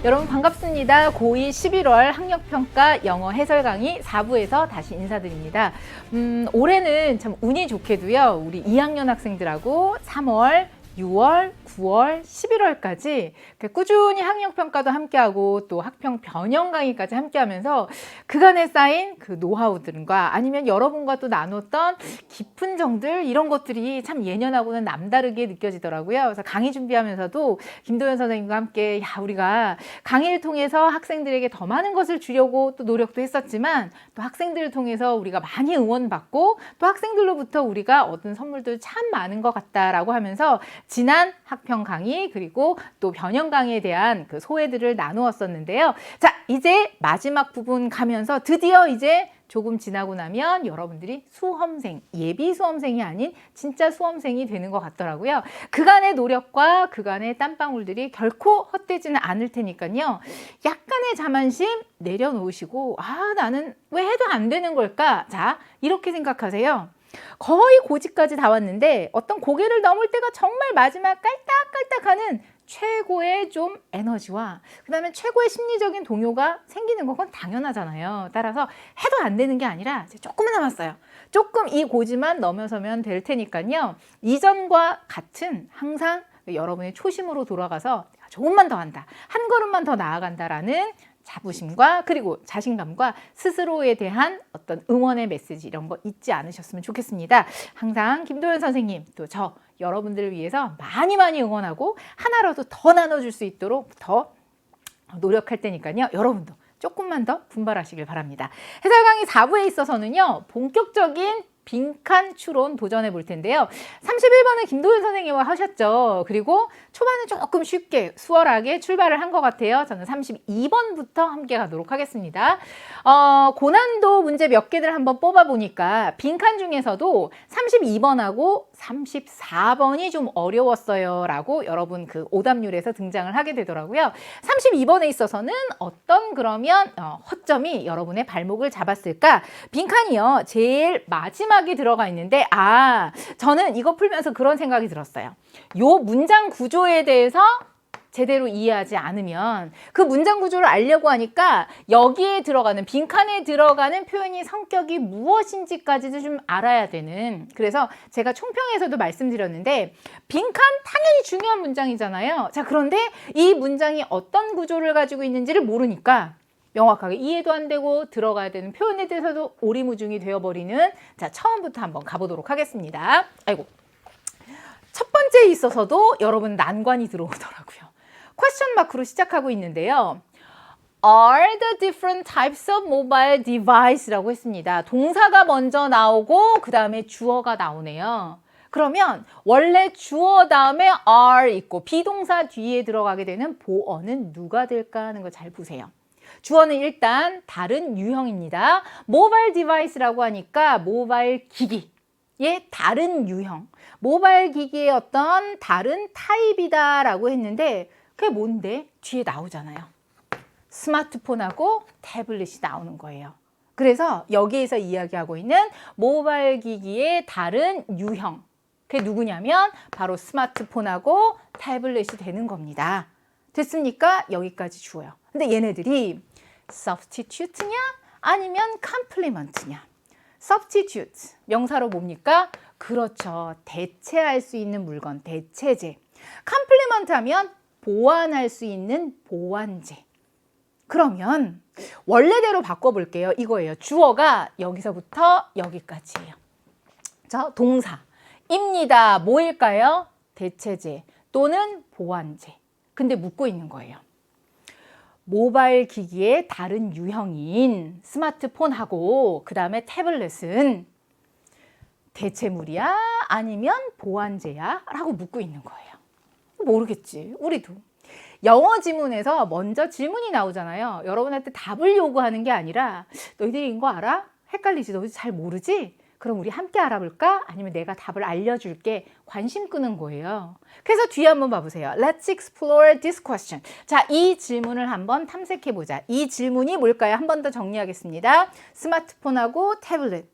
여러분 반갑습니다. 고2 11월 학력평가 영어 해설 강의 4부에서 다시 인사드립니다. 올해는 참 운이 좋게도요. 우리 2학년 학생들하고 3월, 6월, 9월, 11월까지 꾸준히 학력평가도 함께하고 또 학평 변형 강의까지 함께하면서 그간에 쌓인 그 노하우들과 아니면 여러분과 또 나눴던 깊은 정들 이런 것들이 참 예년하고는 남다르게 느껴지더라고요. 그래서 강의 준비하면서도 김도현 선생님과 함께 우리가 강의를 통해서 학생들에게 더 많은 것을 주려고 또 노력도 했었지만 또 학생들을 통해서 우리가 많이 응원받고 또 학생들로부터 우리가 얻은 선물도 참 많은 것 같다라고 하면서 지난 학평 강의 그리고 또 변형 강의에 대한 그 소회들을 나누었었는데요. 자, 이제 마지막 부분 가면서 드디어 이제 조금 지나고 나면 여러분들이 수험생, 예비 수험생이 아닌 진짜 수험생이 되는 것 같더라고요. 그간의 노력과 그간의 땀방울들이 결코 헛되지는 않을 테니까요. 약간의 자만심 내려놓으시고 나는 왜 해도 안 되는 걸까? 자, 이렇게 생각하세요. 거의 고지까지 다 왔는데 어떤 고개를 넘을 때가 정말 마지막 깔딱깔딱하는 최고의 좀 에너지와 그 다음에 최고의 심리적인 동요가 생기는 건 당연하잖아요. 따라서 해도 안 되는 게 아니라 조금은 남았어요. 조금 이 고지만 넘어서면 될 테니까요. 이전과 같은 항상 여러분의 초심으로 돌아가서 조금만 더 한다. 한 걸음만 더 나아간다라는 자부심과 그리고 자신감과 스스로에 대한 어떤 응원의 메시지 이런 거 잊지 않으셨으면 좋겠습니다. 항상 김도현 선생님 또 저 여러분들을 위해서 많이 응원하고 하나라도 더 나눠줄 수 있도록 더 노력할 테니까요. 여러분도 조금만 더 분발하시길 바랍니다. 해설 강의 4부에 있어서는요. 본격적인 빈칸 추론 도전해 볼 텐데요. 31번은 김도현 선생님과 하셨죠. 그리고 초반은 조금 쉽게 수월하게 출발을 한 것 같아요. 저는 32번부터 함께 가도록 하겠습니다. 고난도 문제 몇 개를 한번 뽑아보니까 빈칸 중에서도 32번하고 34번이 좀 어려웠어요 라고 여러분 그 오답률에서 등장을 하게 되더라고요. 32번에 있어서는 어떤 그러면 허점이 여러분의 발목을 잡았을까? 빈칸이요. 제일 마지막에 들어가 있는데 저는 이거 풀면서 그런 생각이 들었어요. 요 문장 구조에 대해서 제대로 이해하지 않으면 그 문장 구조를 알려고 하니까 여기에 들어가는 빈칸에 들어가는 표현이 성격이 무엇인지까지도 좀 알아야 되는 그래서 제가 총평에서도 말씀드렸는데 빈칸 당연히 중요한 문장이잖아요. 자, 그런데 이 문장이 어떤 구조를 가지고 있는지를 모르니까 명확하게 이해도 안 되고 들어가야 되는 표현에 대해서도 오리무중이 되어버리는 자, 처음부터 한번 가보도록 하겠습니다. 첫 번째에 있어서도 여러분 난관이 들어오더라고요. 퀘스천 마크로 시작하고 있는데요. Are the different types of mobile device라고 했습니다. 동사가 먼저 나오고 그 다음에 주어가 나오네요. 그러면 원래 주어 다음에 are 있고 비동사 뒤에 들어가게 되는 보어는 누가 될까 하는 거 잘 보세요. 주어는 일단 다른 유형입니다. 모바일 디바이스라고 하니까 모바일 기기의 다른 유형, 모바일 기기의 어떤 다른 타입이다라고 했는데 그게 뭔데? 뒤에 나오잖아요. 스마트폰하고 태블릿이 나오는 거예요. 그래서 여기에서 이야기하고 있는 모바일 기기의 다른 유형, 그게 누구냐면 바로 스마트폰하고 태블릿이 되는 겁니다. 됐습니까? 여기까지 주어요. 근데 얘네들이 substitute냐 아니면 complement냐? substitute 명사로 뭡니까? 그렇죠. 대체할 수 있는 물건, 대체제. complement 하면 보완할 수 있는 보완제. 그러면 원래대로 바꿔볼게요. 이거예요. 주어가 여기서부터 여기까지예요. 자, 동사입니다. 뭐일까요? 대체제 또는 보완제. 근데 묻고 있는 거예요. 모바일 기기의 다른 유형인 스마트폰하고 그 다음에 태블릿은 대체물이야? 아니면 보완제야? 라고 묻고 있는 거예요. 모르겠지. 우리도. 영어 지문에서 먼저 질문이 나오잖아요. 여러분한테 답을 요구하는 게 아니라 너희들이 이거 알아? 헷갈리지? 너희들 잘 모르지? 그럼 우리 함께 알아볼까? 아니면 내가 답을 알려줄게. 관심 끄는 거예요. 그래서 뒤에 한번 봐보세요. Let's explore this question. 자, 이 질문을 한번 탐색해보자. 이 질문이 뭘까요? 한 번 더 정리하겠습니다. 스마트폰하고 태블릿.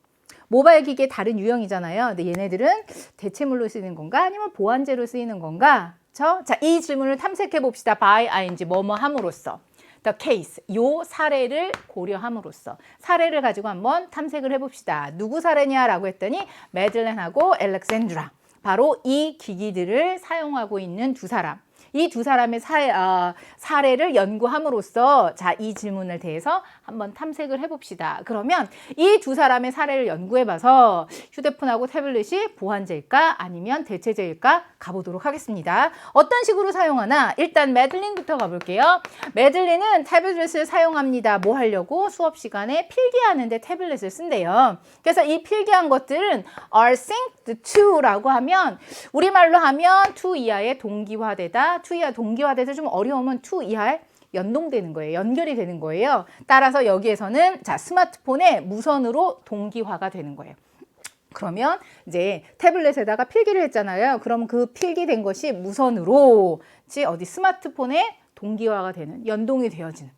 모바일 기기의 다른 유형이잖아요. 근데 얘네들은 대체물로 쓰이는 건가? 아니면 보완제로 쓰이는 건가? 그렇죠? 자, 이 질문을 탐색해 봅시다. by ing 뭐뭐 함으로써. the case, 요 사례를 고려함으로써 사례를 가지고 한번 탐색을 해봅시다. 누구 사례냐라고 했더니 메들렌하고 알렉산드라. 바로 이 기기들을 사용하고 있는 두 사람. 이 두 사람의 사례를 연구함으로써 자, 이 질문을 대해서 한번 탐색을 해봅시다. 그러면 이 두 사람의 사례를 연구해봐서 휴대폰하고 태블릿이 보완제일까 아니면 대체제일까 가보도록 하겠습니다. 어떤 식으로 사용하나 일단 메들린부터 가볼게요. 메들린은 태블릿을 사용합니다. 뭐 하려고? 수업 시간에 필기하는데 태블릿을 쓴대요. 그래서 이 필기한 것들은 are synced to라고 하면 우리말로 하면 to 이하의 동기화되다. to 이하 동기화돼서 좀 어려우면 to 이하에 연동되는 거예요. 연결이 되는 거예요. 따라서 여기에서는 자, 스마트폰에 무선으로 동기화가 되는 거예요. 그러면 이제 태블릿에다가 필기를 했잖아요. 그럼 그 필기된 것이 무선으로 어디 스마트폰에 동기화가 되는, 연동이 되어지는.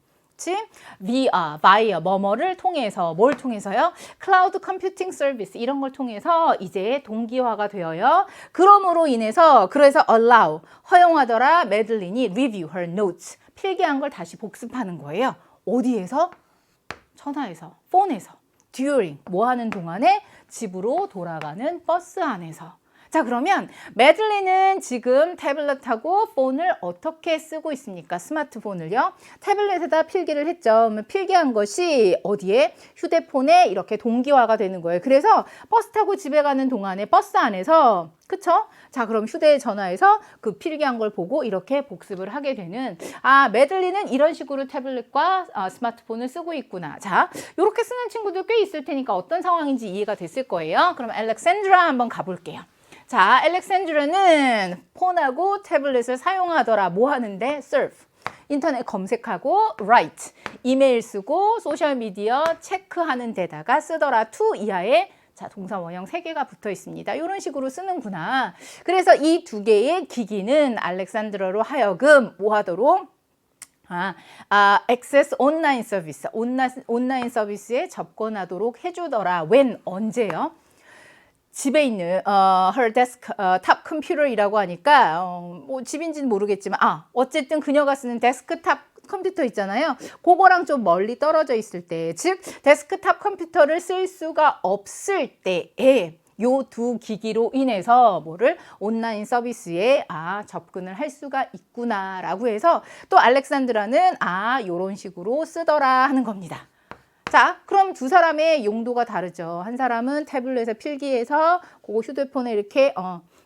via 뭐뭐를 통해서 뭘 통해서요? 클라우드 컴퓨팅 서비스 이런 걸 통해서 이제 동기화가 되어요. 그럼으로 인해서 그래서 allow 허용하더라 메들린이 review her notes 필기한 걸 다시 복습하는 거예요. 어디에서? 전화에서, 폰에서, during 뭐 하는 동안에 집으로 돌아가는 버스 안에서. 자, 그러면 메들린은 지금 태블릿하고 폰을 어떻게 쓰고 있습니까? 스마트폰을요. 태블릿에다 필기를 했죠. 필기한 것이 어디에? 휴대폰에 이렇게 동기화가 되는 거예요. 그래서 버스 타고 집에 가는 동안에 버스 안에서 그쵸? 자, 그럼 휴대전화에서 그 필기한 걸 보고 이렇게 복습을 하게 되는 메들린은 이런 식으로 태블릿과 스마트폰을 쓰고 있구나. 자, 이렇게 쓰는 친구들 꽤 있을 테니까 어떤 상황인지 이해가 됐을 거예요. 그럼 알렉산드라 한번 가볼게요. 자, 알렉산드라는 폰하고 태블릿을 사용하더라. 뭐 하는데? surf. 인터넷 검색하고 write. 이메일 쓰고 소셜미디어 체크하는 데다가 쓰더라. to 이하의 자, 동사 원형 3개가 붙어 있습니다. 이런 식으로 쓰는구나. 그래서 이 두 개의 기기는 알렉산드라로 하여금 뭐 하도록? 액세스 온라인 서비스. 온라인 서비스에 접근하도록 해주더라. when? 언제요? 집에 있는 her desk 탑 컴퓨터이라고 하니까 뭐 집인지는 모르겠지만 어쨌든 그녀가 쓰는 데스크탑 컴퓨터 있잖아요. 그거랑 좀 멀리 떨어져 있을 때, 즉 데스크탑 컴퓨터를 쓸 수가 없을 때에 요 두 기기로 인해서 뭐를 온라인 서비스에 접근을 할 수가 있구나라고 해서 또 알렉산드라는 요런 식으로 쓰더라 하는 겁니다. 자, 그럼 두 사람의 용도가 다르죠. 한 사람은 태블릿에 필기해서 그거 휴대폰에 이렇게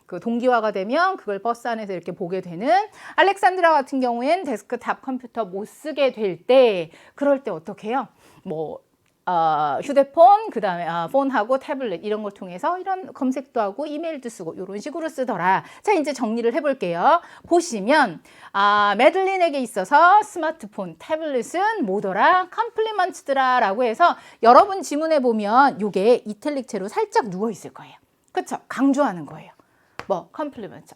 그 동기화가 되면 그걸 버스 안에서 이렇게 보게 되는 알렉산드라 같은 경우엔 데스크탑 컴퓨터 못 쓰게 될 때 그럴 때 어떻게 해요? 뭐 휴대폰, 그 다음에 폰하고 태블릿 이런 걸 통해서 이런 검색도 하고 이메일도 쓰고 이런 식으로 쓰더라. 자, 이제 정리를 해볼게요. 보시면 메들린에게 있어서 스마트폰, 태블릿은 뭐더라? 컴플리먼트더라 라고 해서 여러분 지문에 보면 이게 이탈릭체로 살짝 누워 있을 거예요. 그렇죠? 강조하는 거예요. 뭐 컴플리먼트.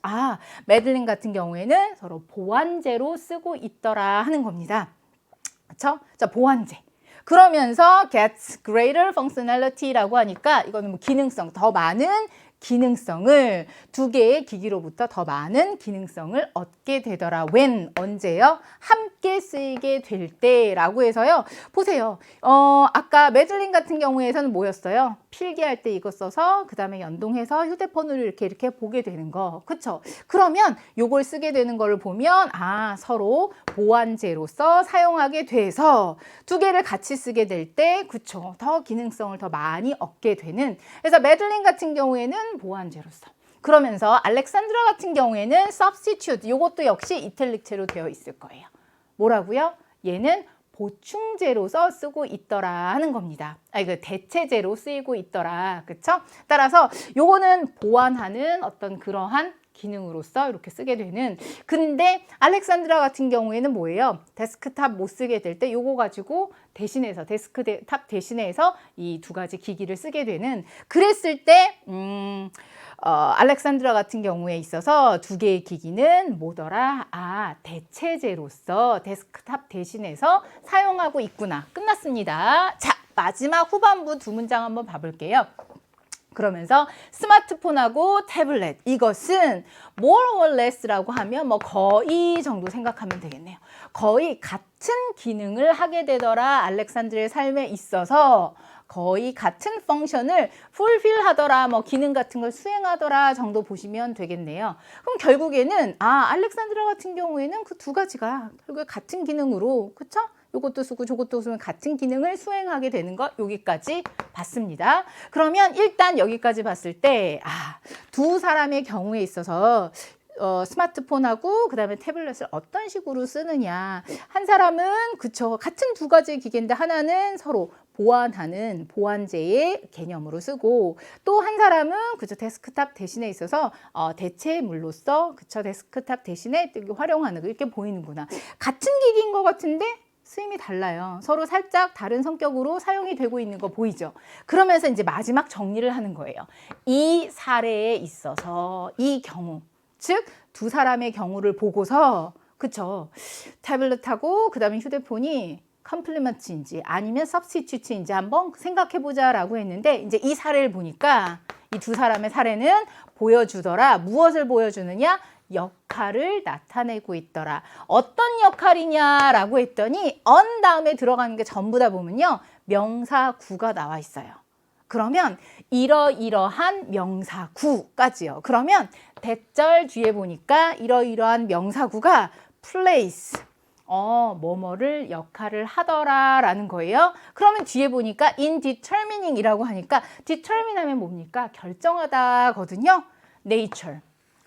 메들린 같은 경우에는 서로 보완제로 쓰고 있더라 하는 겁니다. 그렇죠? 자, 보완제. 그러면서 gets greater functionality라고 하니까 이거는 뭐 기능성, 더 많은 기능성을 두 개의 기기로부터 더 많은 기능성을 얻게 되더라. when, 언제요? 함께 쓰이게 될 때라고 해서요. 보세요. 아까 메들린 같은 경우에는 뭐였어요? 필기할 때 이거 써서 그 다음에 연동해서 휴대폰으로 이렇게 보게 되는 거. 그쵸? 그러면 요걸 쓰게 되는 걸 보면 서로 보완제로서 사용하게 돼서 두 개를 같이 쓰게 될 때 그쵸? 더 기능성을 더 많이 얻게 되는. 그래서 메들린 같은 경우에는 보완제로서. 그러면서 알렉산드라 같은 경우에는 substitute. 요것도 역시 이탈릭체로 되어 있을 거예요. 뭐라고요? 얘는 보충제로서 쓰고 있더라 하는 겁니다. 대체제로 쓰이고 있더라. 그쵸? 따라서 요거는 보완하는 어떤 그러한 기능으로서 이렇게 쓰게 되는. 근데 알렉산드라 같은 경우에는 뭐예요? 데스크탑 못 쓰게 될 때 요거 가지고 대신해서 데스크탑 대신해서 이 두 가지 기기를 쓰게 되는. 그랬을 때 알렉산드라 같은 경우에 있어서 두 개의 기기는 뭐더라? 대체제로서 데스크탑 대신해서 사용하고 있구나. 끝났습니다. 자, 마지막 후반부 두 문장 한번 봐볼게요. 그러면서 스마트폰하고 태블릿 이것은 more or less라고 하면 뭐 거의 정도 생각하면 되겠네요. 거의 같은 기능을 하게 되더라. 알렉산드의 삶에 있어서 거의 같은 펑션을 풀필 하더라, 뭐 기능 같은 걸 수행하더라 정도 보시면 되겠네요. 그럼 결국에는 알렉산드라 같은 경우에는 그 두 가지가 결국에 같은 기능으로, 그쵸? 요것도 쓰고 저것도 쓰면 같은 기능을 수행하게 되는 것, 여기까지 봤습니다. 그러면 일단 여기까지 봤을 때 두 사람의 경우에 있어서 스마트폰하고 그다음에 태블릿을 어떤 식으로 쓰느냐. 한 사람은 그쵸, 같은 두 가지 기계인데 하나는 서로 보완하는 보완제의 개념으로 쓰고, 또 한 사람은 그쵸, 데스크탑 대신에 있어서 대체물로서 그쵸, 데스크탑 대신에 활용하는 거, 이렇게 보이는구나. 같은 기기인 것 같은데 쓰임이 달라요. 서로 살짝 다른 성격으로 사용이 되고 있는 거 보이죠? 그러면서 이제 마지막 정리를 하는 거예요. 이 사례에 있어서 이 경우, 즉 두 사람의 경우를 보고서 그쵸, 태블릿하고 그 다음에 휴대폰이 컴플리먼트인지 아니면 서브스티튜트인지 한번 생각해보자 라고 했는데, 이제 이 사례를 보니까 이 두 사람의 사례는 보여주더라. 무엇을 보여주느냐? 역할을 나타내고 있더라. 어떤 역할이냐라고 했더니 on 다음에 들어가는 게 전부 다 보면요, 명사구가 나와 있어요. 그러면 이러이러한 명사구까지요. 그러면 대절 뒤에 보니까 이러이러한 명사구가 place, 뭐뭐를 역할을 하더라 라는 거예요. 그러면 뒤에 보니까 in determining 이라고 하니까 determine 하면 뭡니까? 결정하다 거든요. nature,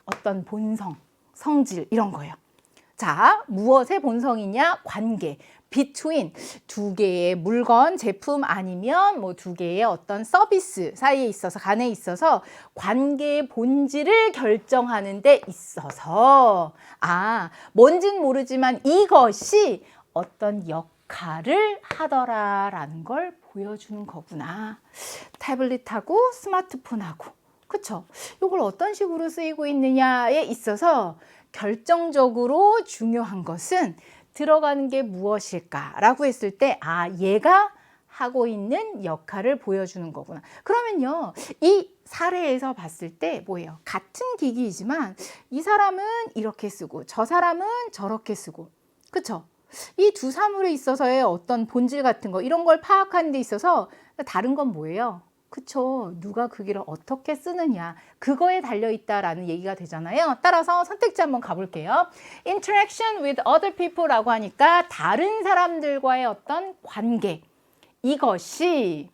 어떤 본성, 성질 이런 거예요. 자, 무엇의 본성이냐? 관계. between 두 개의 물건, 제품 아니면 뭐 두 개의 어떤 서비스 사이에 있어서, 간에 있어서 관계의 본질을 결정하는 데 있어서 뭔진 모르지만 이것이 어떤 역할을 하더라라는 걸 보여주는 거구나. 태블릿하고 스마트폰하고, 그쵸? 이걸 어떤 식으로 쓰이고 있느냐에 있어서 결정적으로 중요한 것은 들어가는 게 무엇일까라고 했을 때 얘가 하고 있는 역할을 보여주는 거구나. 그러면요, 이 사례에서 봤을 때 뭐예요? 같은 기기이지만 이 사람은 이렇게 쓰고 저 사람은 저렇게 쓰고, 그쵸? 이 두 사물에 있어서의 어떤 본질 같은 거, 이런 걸 파악하는 데 있어서 다른 건 뭐예요? 그쵸, 누가 그 길을 어떻게 쓰느냐, 그거에 달려있다라는 얘기가 되잖아요. 따라서 선택지 한번 가볼게요. Interaction with other people 라고 하니까 다른 사람들과의 어떤 관계, 이것이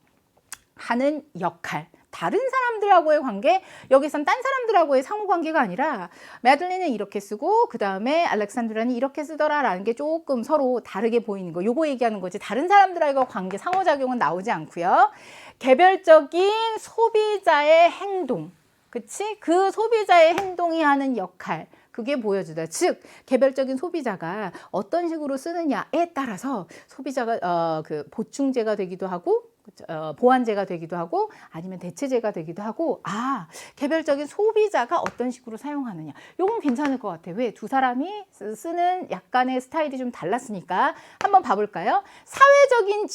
하는 역할, 다른 사람들하고의 관계, 여기선 딴 사람들하고의 상호관계가 아니라 매들린은 이렇게 쓰고 그 다음에 알렉산드라는 이렇게 쓰더라라는 게 조금 서로 다르게 보이는 거, 요거 얘기하는 거지. 다른 사람들하고의 관계, 상호작용은 나오지 않고요. 개별적인 소비자의 행동, 그치? 그 소비자의 행동이 하는 역할, 그게 보여주다. 즉 개별적인 소비자가 어떤 식으로 쓰느냐에 따라서 소비자가 그 보충제가 되기도 하고 보완제가 되기도 하고 아니면 대체제가 되기도 하고, 개별적인 소비자가 어떤 식으로 사용하느냐, 요건 괜찮을 것 같아요. 왜? 두 사람이 쓰는 약간의 스타일이 좀 달랐으니까. 한번 봐볼까요? 사회적인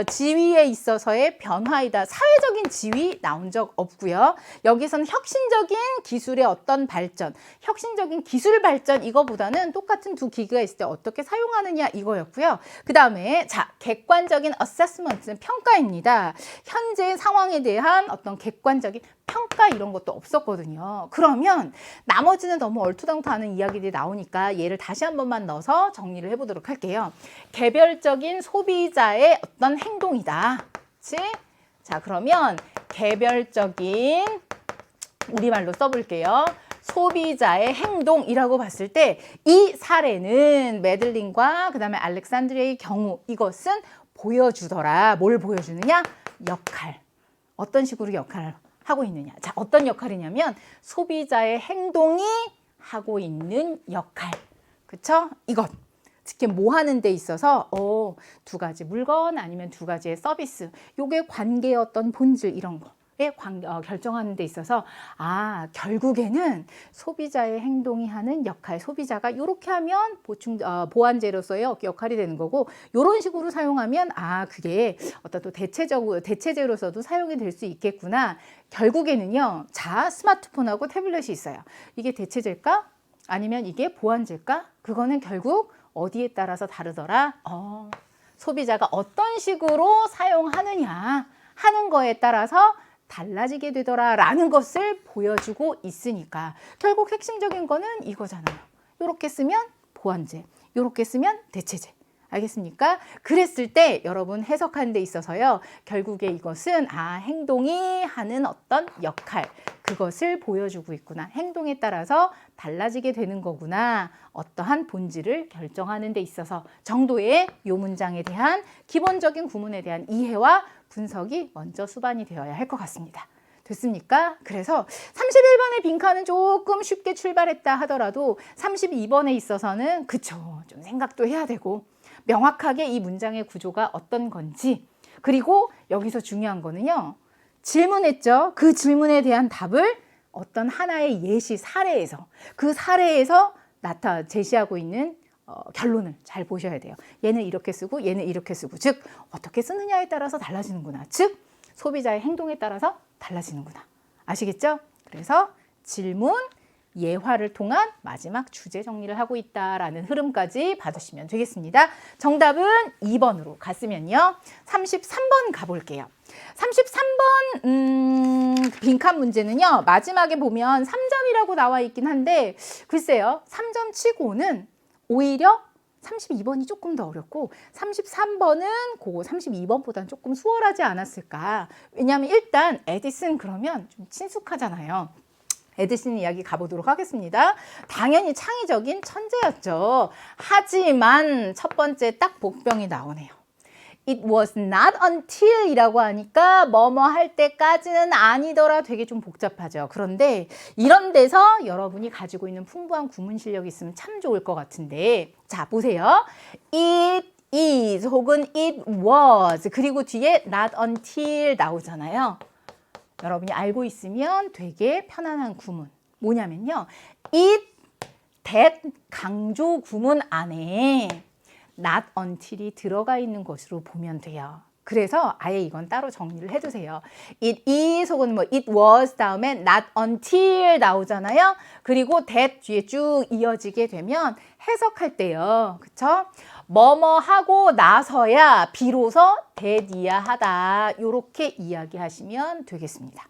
지위에 있어서의 변화이다. 사회적인 지위 나온 적 없고요. 여기서는 혁신적인 기술의 어떤 발전, 혁신적인 기술 발전, 이거보다는 똑같은 두 기기가 있을 때 어떻게 사용하느냐 이거였고요. 그 다음에 객관적인 어세스먼트는 평가입니다. 현재 상황에 대한 어떤 객관적인 평가, 이런 것도 없었거든요. 그러면 나머지는 너무 얼토당토하는 이야기들이 나오니까 얘를 다시 한 번만 넣어서 정리를 해보도록 할게요. 개별적인 소비자의 어떤 행동이다. 그치? 자, 그러면 개별적인, 우리말로 써볼게요. 소비자의 행동이라고 봤을 때 이 사례는 매들린과 그 다음에 알렉산드리아의 경우, 이것은 보여주더라. 뭘 보여주느냐? 역할. 어떤 식으로 역할을 하고 있느냐. 자, 어떤 역할이냐면 소비자의 행동이 하고 있는 역할. 그쵸? 이것. 특히 뭐 하는 데 있어서 두 가지 물건 아니면 두 가지의 서비스, 요게 관계의 어떤 본질, 이런 거. 결정하는 데 있어서 결국에는 소비자의 행동이 하는 역할, 소비자가 이렇게 하면 보완제로서의 역할이 되는 거고 이런 식으로 사용하면 그게 어떤 또 대체제로서도 사용이 될 수 있겠구나. 결국에는요. 자, 스마트폰하고 태블릿이 있어요. 이게 대체제일까? 아니면 이게 보완제일까? 그거는 결국 어디에 따라서 다르더라? 소비자가 어떤 식으로 사용하느냐 하는 거에 따라서 달라지게 되더라라는 것을 보여주고 있으니까 결국 핵심적인 거는 이거잖아요. 이렇게 쓰면 보완제, 이렇게 쓰면 대체제. 알겠습니까? 그랬을 때 여러분 해석하는 데 있어서요. 결국에 이것은 행동이 하는 어떤 역할, 그것을 보여주고 있구나. 행동에 따라서 달라지게 되는 거구나. 어떠한 본질을 결정하는 데 있어서 정도의 이 문장에 대한 기본적인 구문에 대한 이해와 분석이 먼저 수반이 되어야 할 것 같습니다. 됐습니까? 그래서 31번의 빈칸은 조금 쉽게 출발했다 하더라도 32번에 있어서는 좀 생각도 해야 되고 명확하게 이 문장의 구조가 어떤 건지, 그리고 여기서 중요한 거는요. 질문했죠. 그 질문에 대한 답을 어떤 하나의 예시 사례에서 그 사례에서 제시하고 있는 결론을 잘 보셔야 돼요. 얘는 이렇게 쓰고 얘는 이렇게 쓰고, 즉 어떻게 쓰느냐에 따라서 달라지는구나. 즉 소비자의 행동에 따라서 달라지는구나. 아시겠죠? 그래서 질문, 예화를 통한 마지막 주제 정리를 하고 있다라는 흐름까지 봐주시면 되겠습니다. 정답은 2번으로 갔으면요. 33번 가볼게요. 33번 빈칸 문제는요. 마지막에 보면 3점이라고 나와 있긴 한데 글쎄요. 3점 치고는 오히려 32번이 조금 더 어렵고 33번은 그거 32번보다는 조금 수월하지 않았을까. 왜냐하면 일단 에디슨 그러면 좀 친숙하잖아요. 에디슨 이야기 가보도록 하겠습니다. 당연히 창의적인 천재였죠. 하지만 첫 번째 딱 복병이 나오네요. It was not until 이라고 하니까 뭐뭐 할 때까지는 아니더라. 되게 좀 복잡하죠. 그런데 이런 데서 여러분이 가지고 있는 풍부한 구문 실력이 있으면 참 좋을 것 같은데, 자 보세요. It is 혹은 it was 그리고 뒤에 not until 나오잖아요. 여러분이 알고 있으면 되게 편안한 구문 뭐냐면요. it, that 강조 구문 안에 not until이 들어가 있는 것으로 보면 돼요. 그래서 아예 이건 따로 정리를 해두세요. It is 혹은 it was 다음에 not until 나오잖아요. 그리고 that 뒤에 쭉 이어지게 되면 해석할 때요. 그쵸? 뭐뭐 하고 나서야 비로소 that이야 하다. 이렇게 이야기하시면 되겠습니다.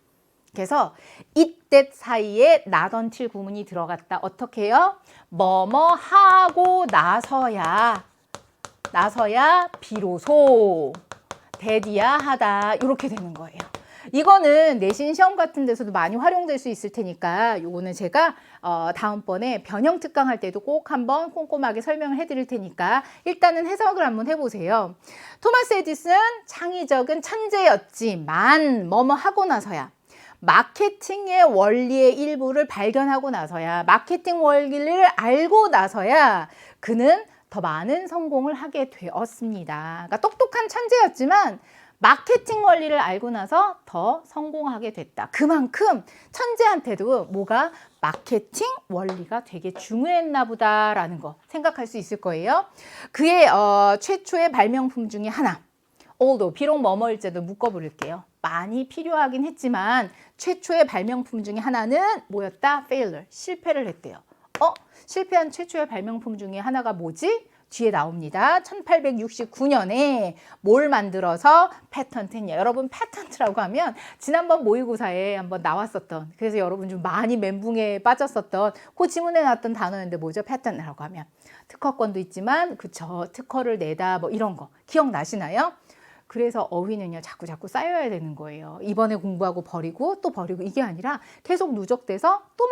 그래서 it, that 사이에 not until 구문이 들어갔다. 어떻게 해요? 뭐뭐 하고 나서야 비로소 that이야 하다. 이렇게 되는 거예요. 이거는 내신 시험 같은 데서도 많이 활용될 수 있을 테니까 요거는 제가 다음번에 변형 특강 할 때도 꼭 한번 꼼꼼하게 설명을 해드릴 테니까 일단은 해석을 한번 해보세요. 토마스 에디슨 창의적인 천재였지만 뭐뭐 하고 나서야 마케팅의 원리의 일부를 발견하고 나서야 마케팅 원리를 알고 나서야 그는 더 많은 성공을 하게 되었습니다. 그러니까 똑똑한 천재였지만 마케팅 원리를 알고 나서 더 성공하게 됐다. 그만큼 천재한테도 뭐가 마케팅 원리가 되게 중요했나 보다라는 거 생각할 수 있을 거예요. 그의 최초의 발명품 중에 하나. although 비록 뭐뭐일지도 묶어 부를게요. 많이 필요하긴 했지만 최초의 발명품 중에 하나는 뭐였다? failure. 실패를 했대요. 실패한 최초의 발명품 중에 하나가 뭐지? 뒤에 나옵니다. 1869년에 뭘 만들어서 패턴트했냐. 여러분 패턴트라고 하면 지난번 모의고사에 한번 나왔었던, 그래서 여러분 좀 많이 멘붕에 빠졌었던 그 지문에 나왔던 단어인데 뭐죠? 패턴트라고 하면 특허권도 있지만 그쵸, 특허를 내다 뭐 이런 거 기억나시나요? 그래서 어휘는요 자꾸 쌓여야 되는 거예요. 이번에 공부하고 버리고 또 버리고 이게 아니라 계속 누적돼서 또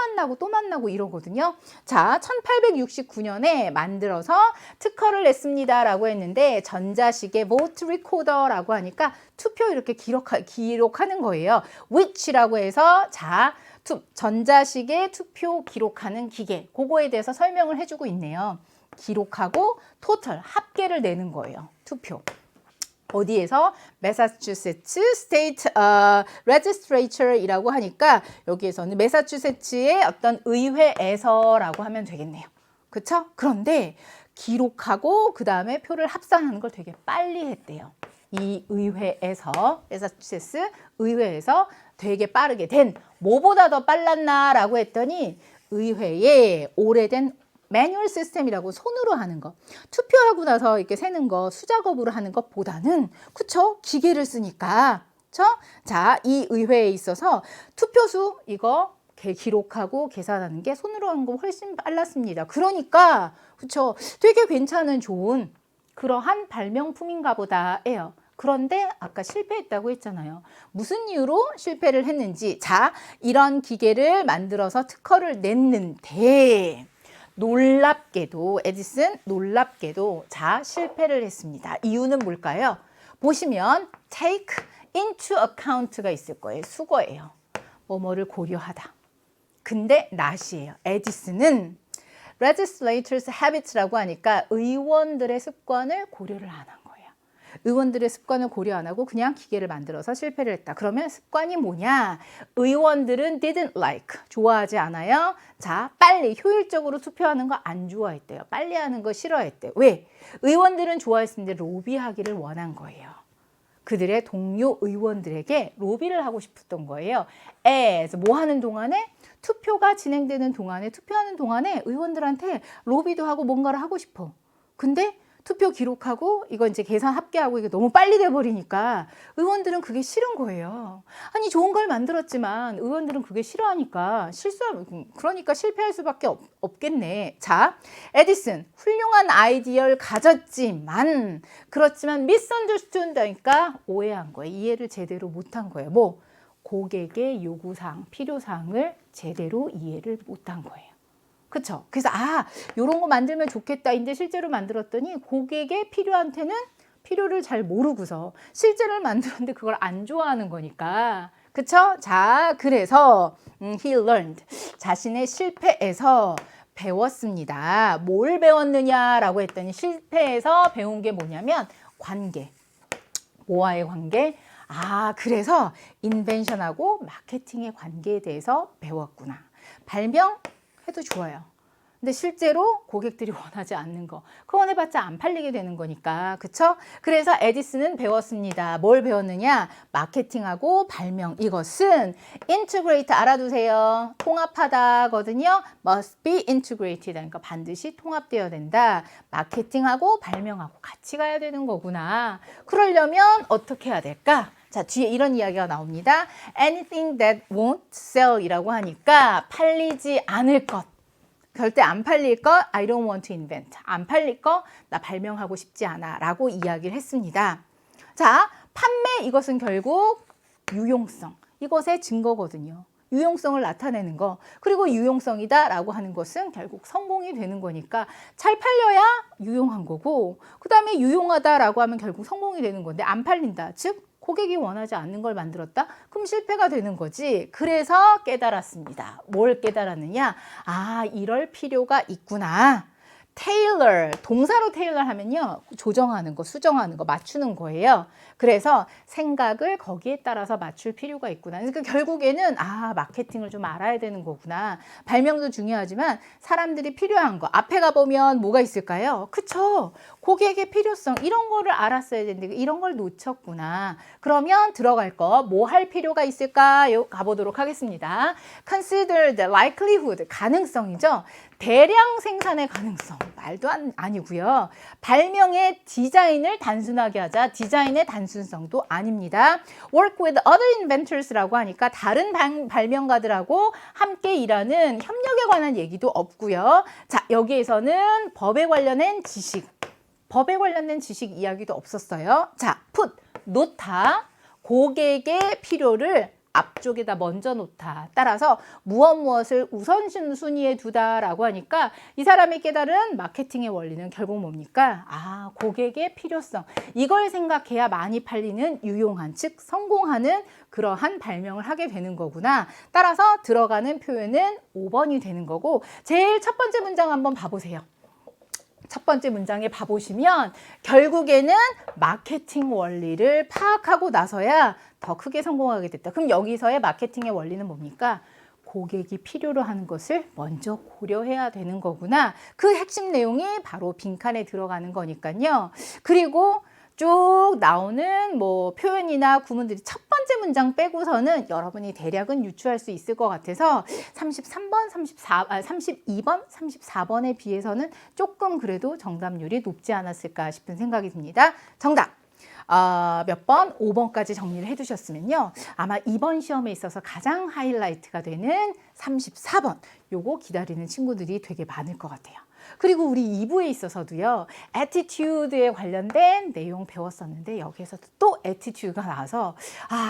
만나고 이러거든요. 자, 1869년에 만들어서 특허를 냈습니다 라고 했는데 전자식의 vote recorder라고 하니까 투표 이렇게 기록하는 거예요. which라고 해서 자 전자식의 투표 기록하는 기계, 그거에 대해서 설명을 해주고 있네요. 기록하고 토탈 합계를 내는 거예요. 투표. 어디에서? 매사추세츠 스테이트 레지스트레이처이라고 하니까 여기에서는 매사추세츠의 어떤 의회에서라고 하면 되겠네요. 그쵸? 그런데 기록하고 그 다음에 표를 합산하는 걸 되게 빨리 했대요. 이 의회에서, 매사추세츠 의회에서 되게 빠르게 된, 뭐보다 더 빨랐나 라고 했더니 의회의 오래된 매뉴얼 시스템이라고 손으로 하는 거, 투표하고 나서 이렇게 세는 거 수작업으로 하는 것보다는, 그쵸? 기계를 쓰니까. 그쵸? 자, 이 의회에 있어서 투표수 이거 기록하고 계산하는 게 손으로 하는 거 훨씬 빨랐습니다. 그러니까 그쵸? 되게 괜찮은 좋은 그러한 발명품인가 보다예요. 그런데 아까 실패했다고 했잖아요. 무슨 이유로 실패를 했는지. 자, 이런 기계를 만들어서 특허를 냈는데 놀랍게도 에디슨 놀랍게도 자 실패를 했습니다. 이유는 뭘까요? 보시면 take into account가 있을 거예요. 수거예요. 뭐뭐를 고려하다. 근데 not이에요. 에디슨은 legislators habits라고 하니까 의원들의 습관을 고려를 안 한 거예요. 의원들의 습관을 고려 안 하고 그냥 기계를 만들어서 실패를 했다. 그러면 습관이 뭐냐? 의원들은 didn't like, 좋아하지 않아요. 자, 빨리 효율적으로 투표하는 거 안 좋아했대요. 빨리 하는 거 싫어했대요. 왜? 의원들은 좋아했는데 로비하기를 원한 거예요. 그들의 동료 의원들에게 로비를 하고 싶었던 거예요. as 뭐 하는 동안에? 투표가 진행되는 동안에, 투표하는 동안에 의원들한테 로비도 하고 뭔가를 하고 싶어. 근데 투표 기록하고 이거 이제 계산 합계하고 이게 너무 빨리 돼버리니까 의원들은 그게 싫은 거예요. 아니 좋은 걸 만들었지만 의원들은 그게 싫어하니까 그러니까 실패할 수밖에 없겠네. 자, 에디슨 훌륭한 아이디어를 가졌지만 그렇지만 misunderstood니까 오해한 거예요. 이해를 제대로 못한 거예요. 뭐 고객의 요구사항, 필요사항을 제대로 이해를 못한 거예요. 그쵸? 그래서 요런 거 만들면 좋겠다인데 실제로 만들었더니 고객의 필요한테는 필요를 잘 모르고서 실제를 만들었는데 그걸 안 좋아하는 거니까. 그쵸? 자, 그래서 he learned 자신의 실패에서 배웠습니다. 뭘 배웠느냐라고 했더니 실패에서 배운 게 뭐냐면 관계. 뭐와의 관계? 그래서 인벤션하고 마케팅의 관계에 대해서 배웠구나. 발명해도 좋아요. 근데 실제로 고객들이 원하지 않는 거, 그거 해봤자 안 팔리게 되는 거니까. 그쵸? 그래서 에디슨은 배웠습니다. 뭘 배웠느냐? 마케팅하고 발명. 이것은 integrate 알아두세요. 통합하다거든요. must be integrated. 그러니까 반드시 통합되어야 된다. 마케팅하고 발명하고 같이 가야 되는 거구나. 그러려면 어떻게 해야 될까? 자, 뒤에 이런 이야기가 나옵니다. anything that won't sell 이라고 하니까 팔리지 않을 것. 절대 안 팔릴 거 I don't want to invent. 안 팔릴 거 나 발명하고 싶지 않아 라고 이야기를 했습니다. 자, 판매 이것은 결국 유용성. 이것의 증거거든요. 유용성을 나타내는 거. 그리고 유용성이다 라고 하는 것은 결국 성공이 되는 거니까 잘 팔려야 유용한 거고 그 다음에 유용하다라고 하면 결국 성공이 되는 건데 안 팔린다. 즉 고객이 원하지 않는 걸 만들었다? 그럼 실패가 되는 거지. 그래서 깨달았습니다. 뭘 깨달았느냐? 이럴 필요가 있구나. 테일러, 동사로 테일러 하면요. 조정하는 거, 수정하는 거, 맞추는 거예요. 그래서 생각을 거기에 따라서 맞출 필요가 있구나. 그러니까 결국에는 마케팅을 좀 알아야 되는 거구나. 발명도 중요하지만 사람들이 필요한 거. 앞에 가보면 뭐가 있을까요? 그쵸? 고객의 필요성 이런 거를 알았어야 되는데 이런 걸 놓쳤구나. 그러면 들어갈 거 뭐 할 필요가 있을까요? 가보도록 하겠습니다. Consider the likelihood, 가능성이죠. 대량 생산의 가능성, 말도 아니고요. 발명의 디자인을 단순하게 하자, 디자인의 단순성도 아닙니다. Work with other inventors라고 하니까 다른 발명가들하고 함께 일하는 협력에 관한 얘기도 없고요. 자, 여기에서는 법에 관련된 지식 이야기도 없었어요. 자, put, 놓다, 고객의 필요를 앞쪽에다 먼저 놓다. 따라서 무엇을 우선순위에 두다라고 하니까 이 사람이 깨달은 마케팅의 원리는 결국 뭡니까? 고객의 필요성. 이걸 생각해야 많이 팔리는 유용한, 즉 성공하는 그러한 발명을 하게 되는 거구나. 따라서 들어가는 표현은 5번이 되는 거고 제일 첫 번째 문장 한번 봐보세요. 첫 번째 문장에 봐보시면 결국에는 마케팅 원리를 파악하고 나서야 더 크게 성공하게 됐다. 그럼 여기서의 마케팅의 원리는 뭡니까? 고객이 필요로 하는 것을 먼저 고려해야 되는 거구나. 그 핵심 내용이 바로 빈칸에 들어가는 거니까요. 그리고 쭉 나오는 뭐 표현이나 구문들이 첫 번째 문장 빼고서는 여러분이 대략은 유추할 수 있을 것 같아서 33번, 32번, 34번에 비해서는 조금 그래도 정답률이 높지 않았을까 싶은 생각이 듭니다. 정답! 몇 번? 5번까지 정리를 해두셨으면요. 아마 이번 시험에 있어서 가장 하이라이트가 되는 34번. 요거 기다리는 친구들이 되게 많을 것 같아요. 그리고 우리 2부에 있어서도요. attitude에 관련된 내용 배웠었는데 여기에서도 또 attitude가 나와서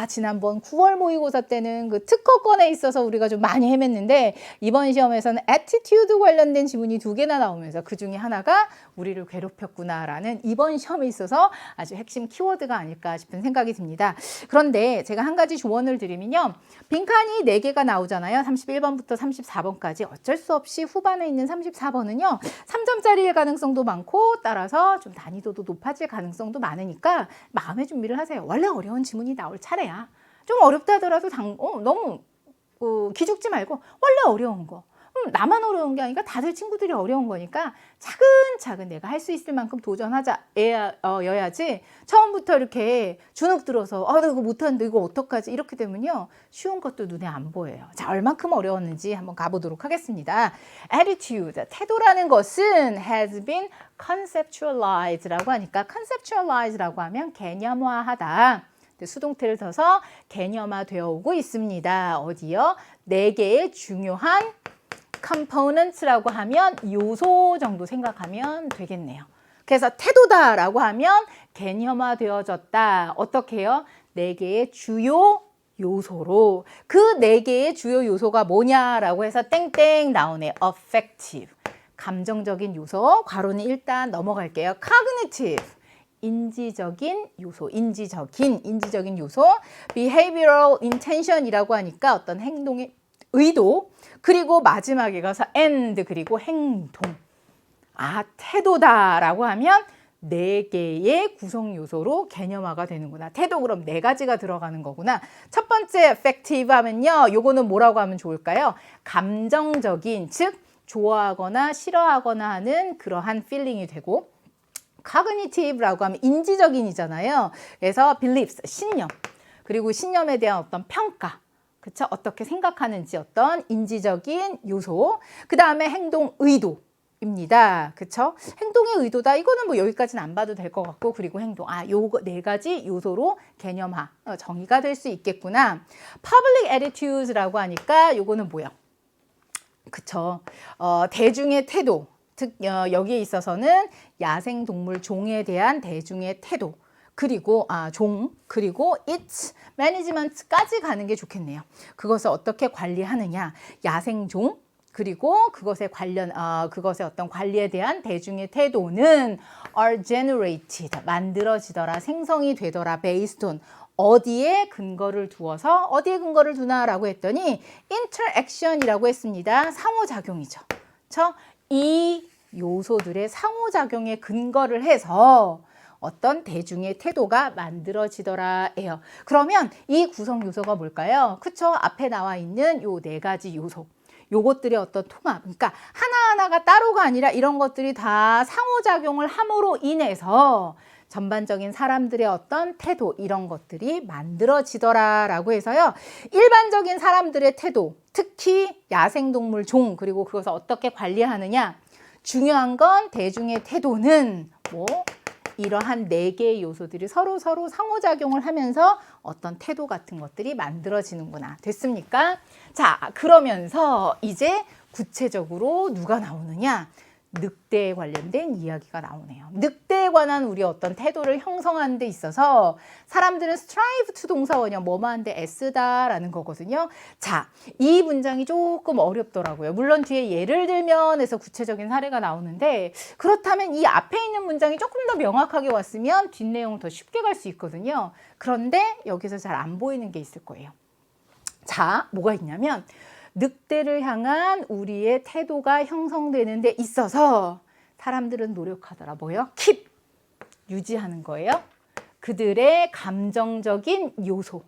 지난번 9월 모의고사 때는 그 특허권에 있어서 우리가 좀 많이 헤맸는데 이번 시험에서는 attitude 관련된 지문이 2개나 나오면서 그 중에 하나가 우리를 괴롭혔구나라는 이번 시험에 있어서 아주 핵심 키워드가 아닐까 싶은 생각이 듭니다. 그런데 제가 한 가지 조언을 드리면요. 빈칸이 4개가 나오잖아요. 31번부터 34번까지 어쩔 수 없이 후반에 있는 34번은요. 3점짜리일 가능성도 많고 따라서 좀 난이도도 높아질 가능성도 많으니까 마음의 준비를 하세요. 원래 어려운 지문이 나올 차례야. 좀 어렵다 하더라도 너무 기죽지 말고 원래 어려운 거. 나만 어려운 게 아니라 다들 친구들이 어려운 거니까 차근차근 내가 할 수 있을 만큼 도전하자 여야지 처음부터 이렇게 주눅 들어서 나 이거 못하는데 이거 어떡하지 이렇게 되면요 쉬운 것도 눈에 안 보여요. 자, 얼만큼 어려웠는지 한번 가보도록 하겠습니다. attitude, 태도라는 것은 has been conceptualized라고 하니까 conceptualize라고 하면 개념화하다. 수동태를 써서 개념화되어 오고 있습니다. 어디요? 4개의 중요한 components라고 하면 요소 정도 생각하면 되겠네요. 그래서 태도다라고 하면 개념화되어졌다. 어떻게 해요? 4개의 주요 요소로. 그 4개의 주요 요소가 뭐냐라고 해서 땡땡 나오네. affective. 감정적인 요소. 괄호는 일단 넘어갈게요. cognitive. 인지적인 요소, 인지적인 요소. behavioral intention이라고 하니까 어떤 행동의 의도. 그리고 마지막에 가서 and 그리고 행동. 태도다라고 하면 4개의 구성 요소로 개념화가 되는구나. 태도 그럼 4가지가 들어가는 거구나. 첫 번째 affective 하면요. 요거는 뭐라고 하면 좋을까요? 감정적인, 즉 좋아하거나 싫어하거나 하는 그러한 feeling이 되고 cognitive라고 하면 인지적인이잖아요. 그래서 beliefs, 신념. 그리고 신념에 대한 어떤 평가. 그쵸? 어떻게 생각하는지 어떤 인지적인 요소. 그 다음에 행동 의도입니다. 그쵸? 행동의 의도다. 이거는 뭐 여기까지는 안 봐도 될 것 같고, 그리고 행동. 요거 4가지 요소로 개념화, 정의가 될 수 있겠구나. public attitudes라고 하니까 요거는 뭐야? 그쵸? 대중의 태도. 즉, 여기에 있어서는 야생동물 종에 대한 대중의 태도. 그리고 그리고 its management까지 가는 게 좋겠네요. 그것을 어떻게 관리하느냐, 야생종 그리고 그것의 어떤 관리에 대한 대중의 태도는 are generated 만들어지더라, 생성이 되더라, based on 어디에 근거를 두어서 어디에 근거를 두나라고 했더니 interaction이라고 했습니다. 상호작용이죠. 그렇죠? 이 요소들의 상호작용에 근거를 해서 어떤 대중의 태도가 만들어지더라예요. 그러면 이 구성 요소가 뭘까요? 그쵸? 앞에 나와 있는 요 4가지 요소. 요것들의 어떤 통합. 그러니까 하나하나가 따로가 아니라 이런 것들이 다 상호작용을 함으로 인해서 전반적인 사람들의 어떤 태도 이런 것들이 만들어지더라라고 해서요. 일반적인 사람들의 태도, 특히 야생동물 종 그리고 그것을 어떻게 관리하느냐. 중요한 건 대중의 태도는 이러한 4개의 요소들이 서로 상호작용을 하면서 어떤 태도 같은 것들이 만들어지는구나. 됐습니까? 자, 그러면서 이제 구체적으로 누가 나오느냐? 늑대에 관련된 이야기가 나오네요. 늑대에 관한 우리 어떤 태도를 형성하는 데 있어서 사람들은 strive to 동사원이요. 뭐뭐한데 애쓰다라는 거거든요. 자, 이 문장이 조금 어렵더라고요. 물론 뒤에 예를 들면 해서 구체적인 사례가 나오는데 그렇다면 이 앞에 있는 문장이 조금 더 명확하게 왔으면 뒷내용을 더 쉽게 갈 수 있거든요. 그런데 여기서 잘 안 보이는 게 있을 거예요. 자, 뭐가 있냐면 늑대를 향한 우리의 태도가 형성되는 데 있어서 사람들은 노력하더라. 뭐요? keep. 유지하는 거예요. 그들의 감정적인 요소.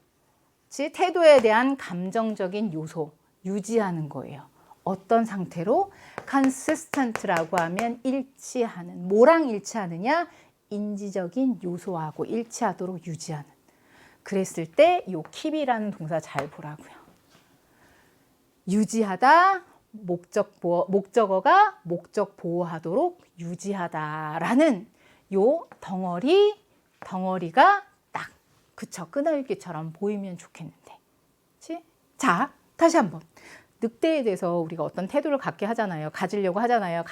즉 태도에 대한 감정적인 요소. 유지하는 거예요. 어떤 상태로? consistent라고 하면 일치하는. 뭐랑 일치하느냐? 인지적인 요소하고 일치하도록 유지하는. 그랬을 때 요 keep이라는 동사 잘 보라고요. 유지하다, 목적어가 목적 보호하도록 유지하다라는 요 덩어리가 딱 그쵸 끈을기처럼 보이면 좋겠는데. 그치? 자, 다시 한번. 늑대에 대해서 우리가 어떤 태도를 갖게 하잖아요. 가지려고 하잖아요.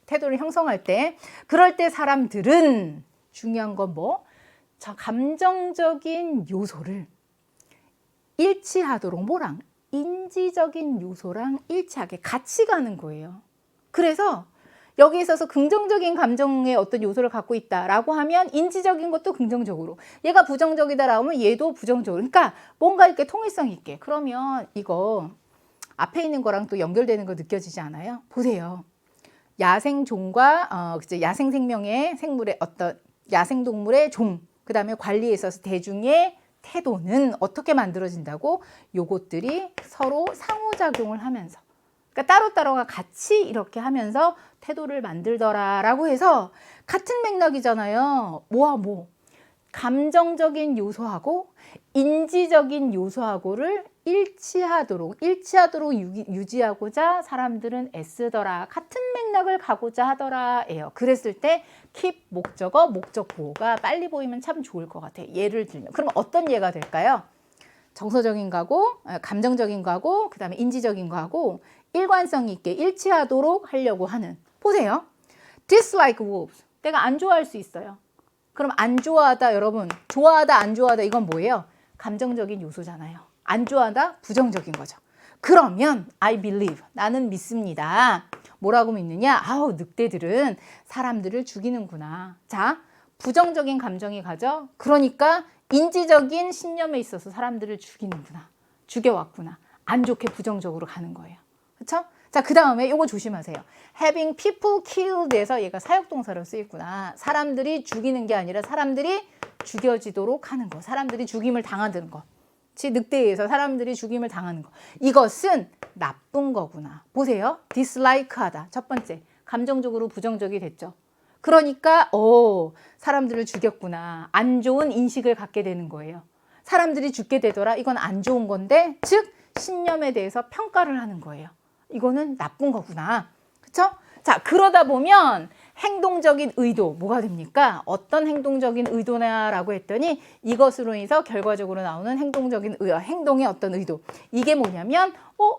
태도를 형성할 때. 그럴 때 사람들은 중요한 건 뭐? 저 감정적인 요소를 일치하도록 뭐랑? 인지적인 요소랑 일치하게 같이 가는 거예요. 그래서 여기에 있어서 긍정적인 감정의 어떤 요소를 갖고 있다라고 하면 인지적인 것도 긍정적으로, 얘가 부정적이다라고 하면 얘도 부정적으로. 그러니까 뭔가 이렇게 통일성 있게. 그러면 이거 앞에 있는 거랑 또 연결되는 거 느껴지지 않아요? 보세요. 야생종과 야생생명의 생물의 어떤 야생동물의 종, 그 다음에 관리에 있어서 대중의 태도는 어떻게 만들어진다고? 요것들이 서로 상호작용을 하면서, 그러니까 따로따로가 같이 이렇게 하면서 태도를 만들더라라고 해서 같은 맥락이잖아요. 뭐와 뭐? 감정적인 요소하고 인지적인 요소하고를 일치하도록 유지하고자 사람들은 애쓰더라. 같은 맥락을 가고자 하더라예요. 그랬을 때 keep 목적어, 목적 보호가 빨리 보이면 참 좋을 것 같아요. 예를 들면 그럼 어떤 예가 될까요? 정서적인 거하고 감정적인 거하고 그 다음에 인지적인 거하고 일관성 있게 일치하도록 하려고 하는. 보세요. dislike wolves. 내가 안 좋아할 수 있어요. 그럼 안 좋아하다 여러분, 좋아하다 안 좋아하다 이건 뭐예요? 감정적인 요소잖아요. 안 좋아하다 부정적인 거죠. 그러면 I believe, 나는 믿습니다. 뭐라고 믿느냐? 아우 늑대들은 사람들을 죽이는구나. 자, 부정적인 감정이 가죠. 그러니까 인지적인 신념에 있어서 사람들을 죽이는구나. 죽여왔구나. 안 좋게 부정적으로 가는 거예요. 그렇죠? 자, 그 다음에 요거 조심하세요. having people killed에서 얘가 사역동사로 쓰였구나. 사람들이 죽이는 게 아니라 사람들이 죽여지도록 하는 거. 사람들이 죽임을 당하는 거. 늑대에 의해서 사람들이 죽임을 당하는 거. 이것은 나쁜 거구나. 보세요. dislike하다. 첫 번째. 감정적으로 부정적이 됐죠. 그러니까 사람들을 죽였구나. 안 좋은 인식을 갖게 되는 거예요. 사람들이 죽게 되더라. 이건 안 좋은 건데, 즉 신념에 대해서 평가를 하는 거예요. 이거는 나쁜 거구나. 그렇죠? 자, 그러다 보면 행동적인 의도 뭐가 됩니까? 어떤 행동적인 의도냐라고 했더니 이것으로 인해서 결과적으로 나오는 행동의 어떤 의도. 이게 뭐냐면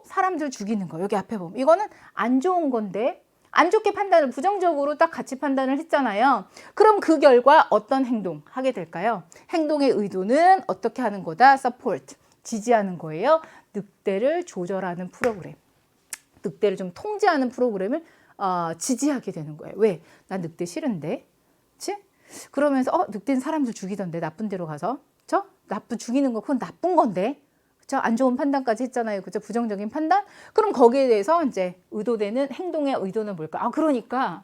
사람들 죽이는 거. 여기 앞에 보면 이거는 안 좋은 건데 안 좋게 판단을 부정적으로 딱 같이 판단을 했잖아요. 그럼 그 결과 어떤 행동 하게 될까요? 행동의 의도는 어떻게 하는 거다? support, 지지하는 거예요. 늑대를 조절하는 프로그램. 늑대를 좀 통제하는 프로그램을 지지하게 되는 거예요. 왜? 난 늑대 싫은데. 그치? 그러면서 늑대는 사람들 죽이던데 나쁜 데로 가서. 그쵸? 죽이는 거 그건 나쁜 건데. 그쵸? 안 좋은 판단까지 했잖아요. 그쵸? 부정적인 판단? 그럼 거기에 대해서 이제 의도되는 행동의 의도는 뭘까? 그러니까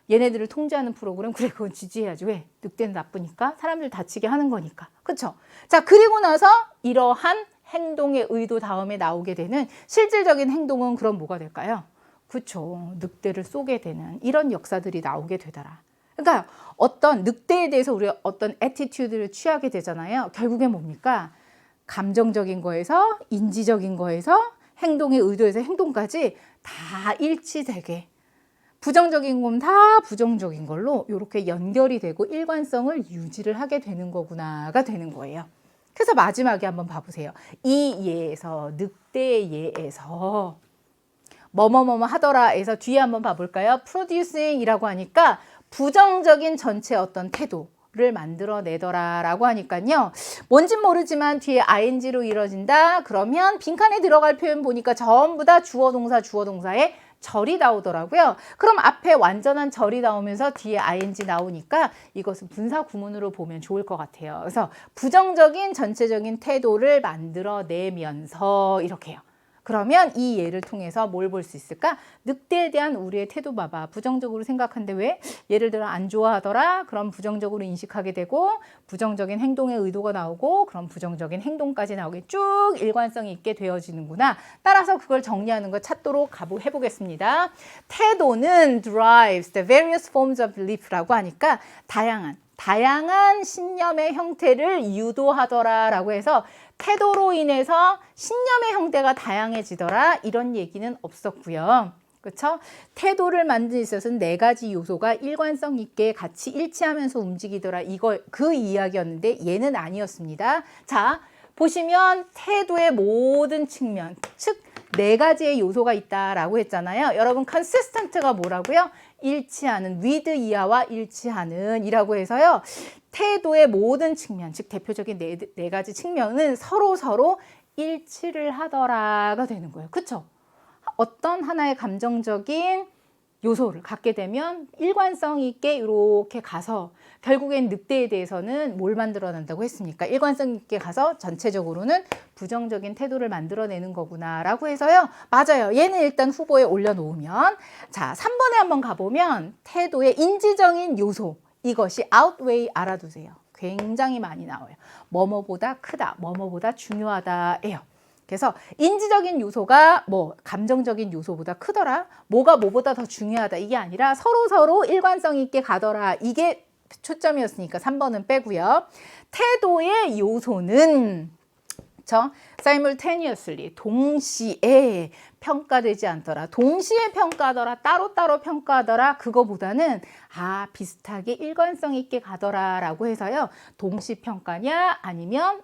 얘네들을 통제하는 프로그램, 그래, 그건 지지해야지. 왜? 늑대는 나쁘니까 사람들 다치게 하는 거니까. 그쵸? 자, 그리고 나서 이러한 행동의 의도 다음에 나오게 되는 실질적인 행동은 그럼 뭐가 될까요? 그렇죠. 늑대를 쏘게 되는 이런 역사들이 나오게 되더라. 그러니까 어떤 늑대에 대해서 우리가 어떤 애티튜드를 취하게 되잖아요. 결국엔 뭡니까? 감정적인 거에서 인지적인 거에서 행동의 의도에서 행동까지 다 일치되게, 부정적인 건 다 부정적인 걸로 이렇게 연결이 되고 일관성을 유지를 하게 되는 거구나가 되는 거예요. 그래서 마지막에 한번 봐보세요. 이 예에서, 늑대의 예에서 뭐뭐뭐뭐 하더라에서 뒤에 한번 봐볼까요? producing이라고 하니까 부정적인 전체 어떤 태도를 만들어내더라라고 하니까요. 뭔진 모르지만 뒤에 ing로 이뤄진다. 그러면 빈칸에 들어갈 표현 보니까 전부 다 주어동사에 절이 나오더라고요. 그럼 앞에 완전한 절이 나오면서 뒤에 ing 나오니까 이것은 분사 구문으로 보면 좋을 것 같아요. 그래서 부정적인 전체적인 태도를 만들어내면서 이렇게 해요. 그러면 이 예를 통해서 뭘 볼 수 있을까? 늑대에 대한 우리의 태도 봐봐. 부정적으로 생각하는데 왜? 예를 들어 안 좋아하더라. 그럼 부정적으로 인식하게 되고 부정적인 행동의 의도가 나오고 그럼 부정적인 행동까지 나오게 쭉 일관성이 있게 되어지는구나. 따라서 그걸 정리하는 거 찾도록 해보겠습니다. 태도는 drives the various forms of belief라고 하니까 다양한 신념의 형태를 유도하더라라고 해서 태도로 인해서 신념의 형태가 다양해지더라 이런 얘기는 없었고요. 그렇죠? 태도를 만드는 데 있어서는 4가지 요소가 일관성 있게 같이 일치하면서 움직이더라 이거 그 이야기였는데 얘는 아니었습니다. 자, 보시면 태도의 모든 측면, 즉 4가지의 요소가 있다라고 했잖아요. 여러분 consistent가 뭐라고요? 일치하는, with 이하와 일치하는 이라고 해서요. 태도의 모든 측면, 즉 대표적인 네 가지 측면은 서로 일치를 하더라가 되는 거예요. 그렇죠? 어떤 하나의 감정적인 요소를 갖게 되면 일관성 있게 이렇게 가서 결국엔 늑대에 대해서는 뭘 만들어낸다고 했습니까? 일관성 있게 가서 전체적으로는 부정적인 태도를 만들어내는 거구나 라고 해서요. 맞아요. 얘는 일단 후보에 올려놓으면 자 3번에 한번 가보면 태도의 인지적인 요소 이것이 outweigh 알아두세요. 굉장히 많이 나와요. 뭐뭐보다 크다, 뭐뭐보다 중요하다예요. 그래서 인지적인 요소가 뭐 감정적인 요소보다 크더라, 뭐가 뭐보다 더 중요하다 이게 아니라 서로 일관성 있게 가더라 이게 초점이었으니까 3번은 빼고요. 태도의 요소는 simultaneously 동시에 평가되지 않더라. 동시에 평가하더라. 따로따로 평가하더라. 그거보다는 비슷하게 일관성 있게 가더라 라고 해서요. 동시평가냐 아니면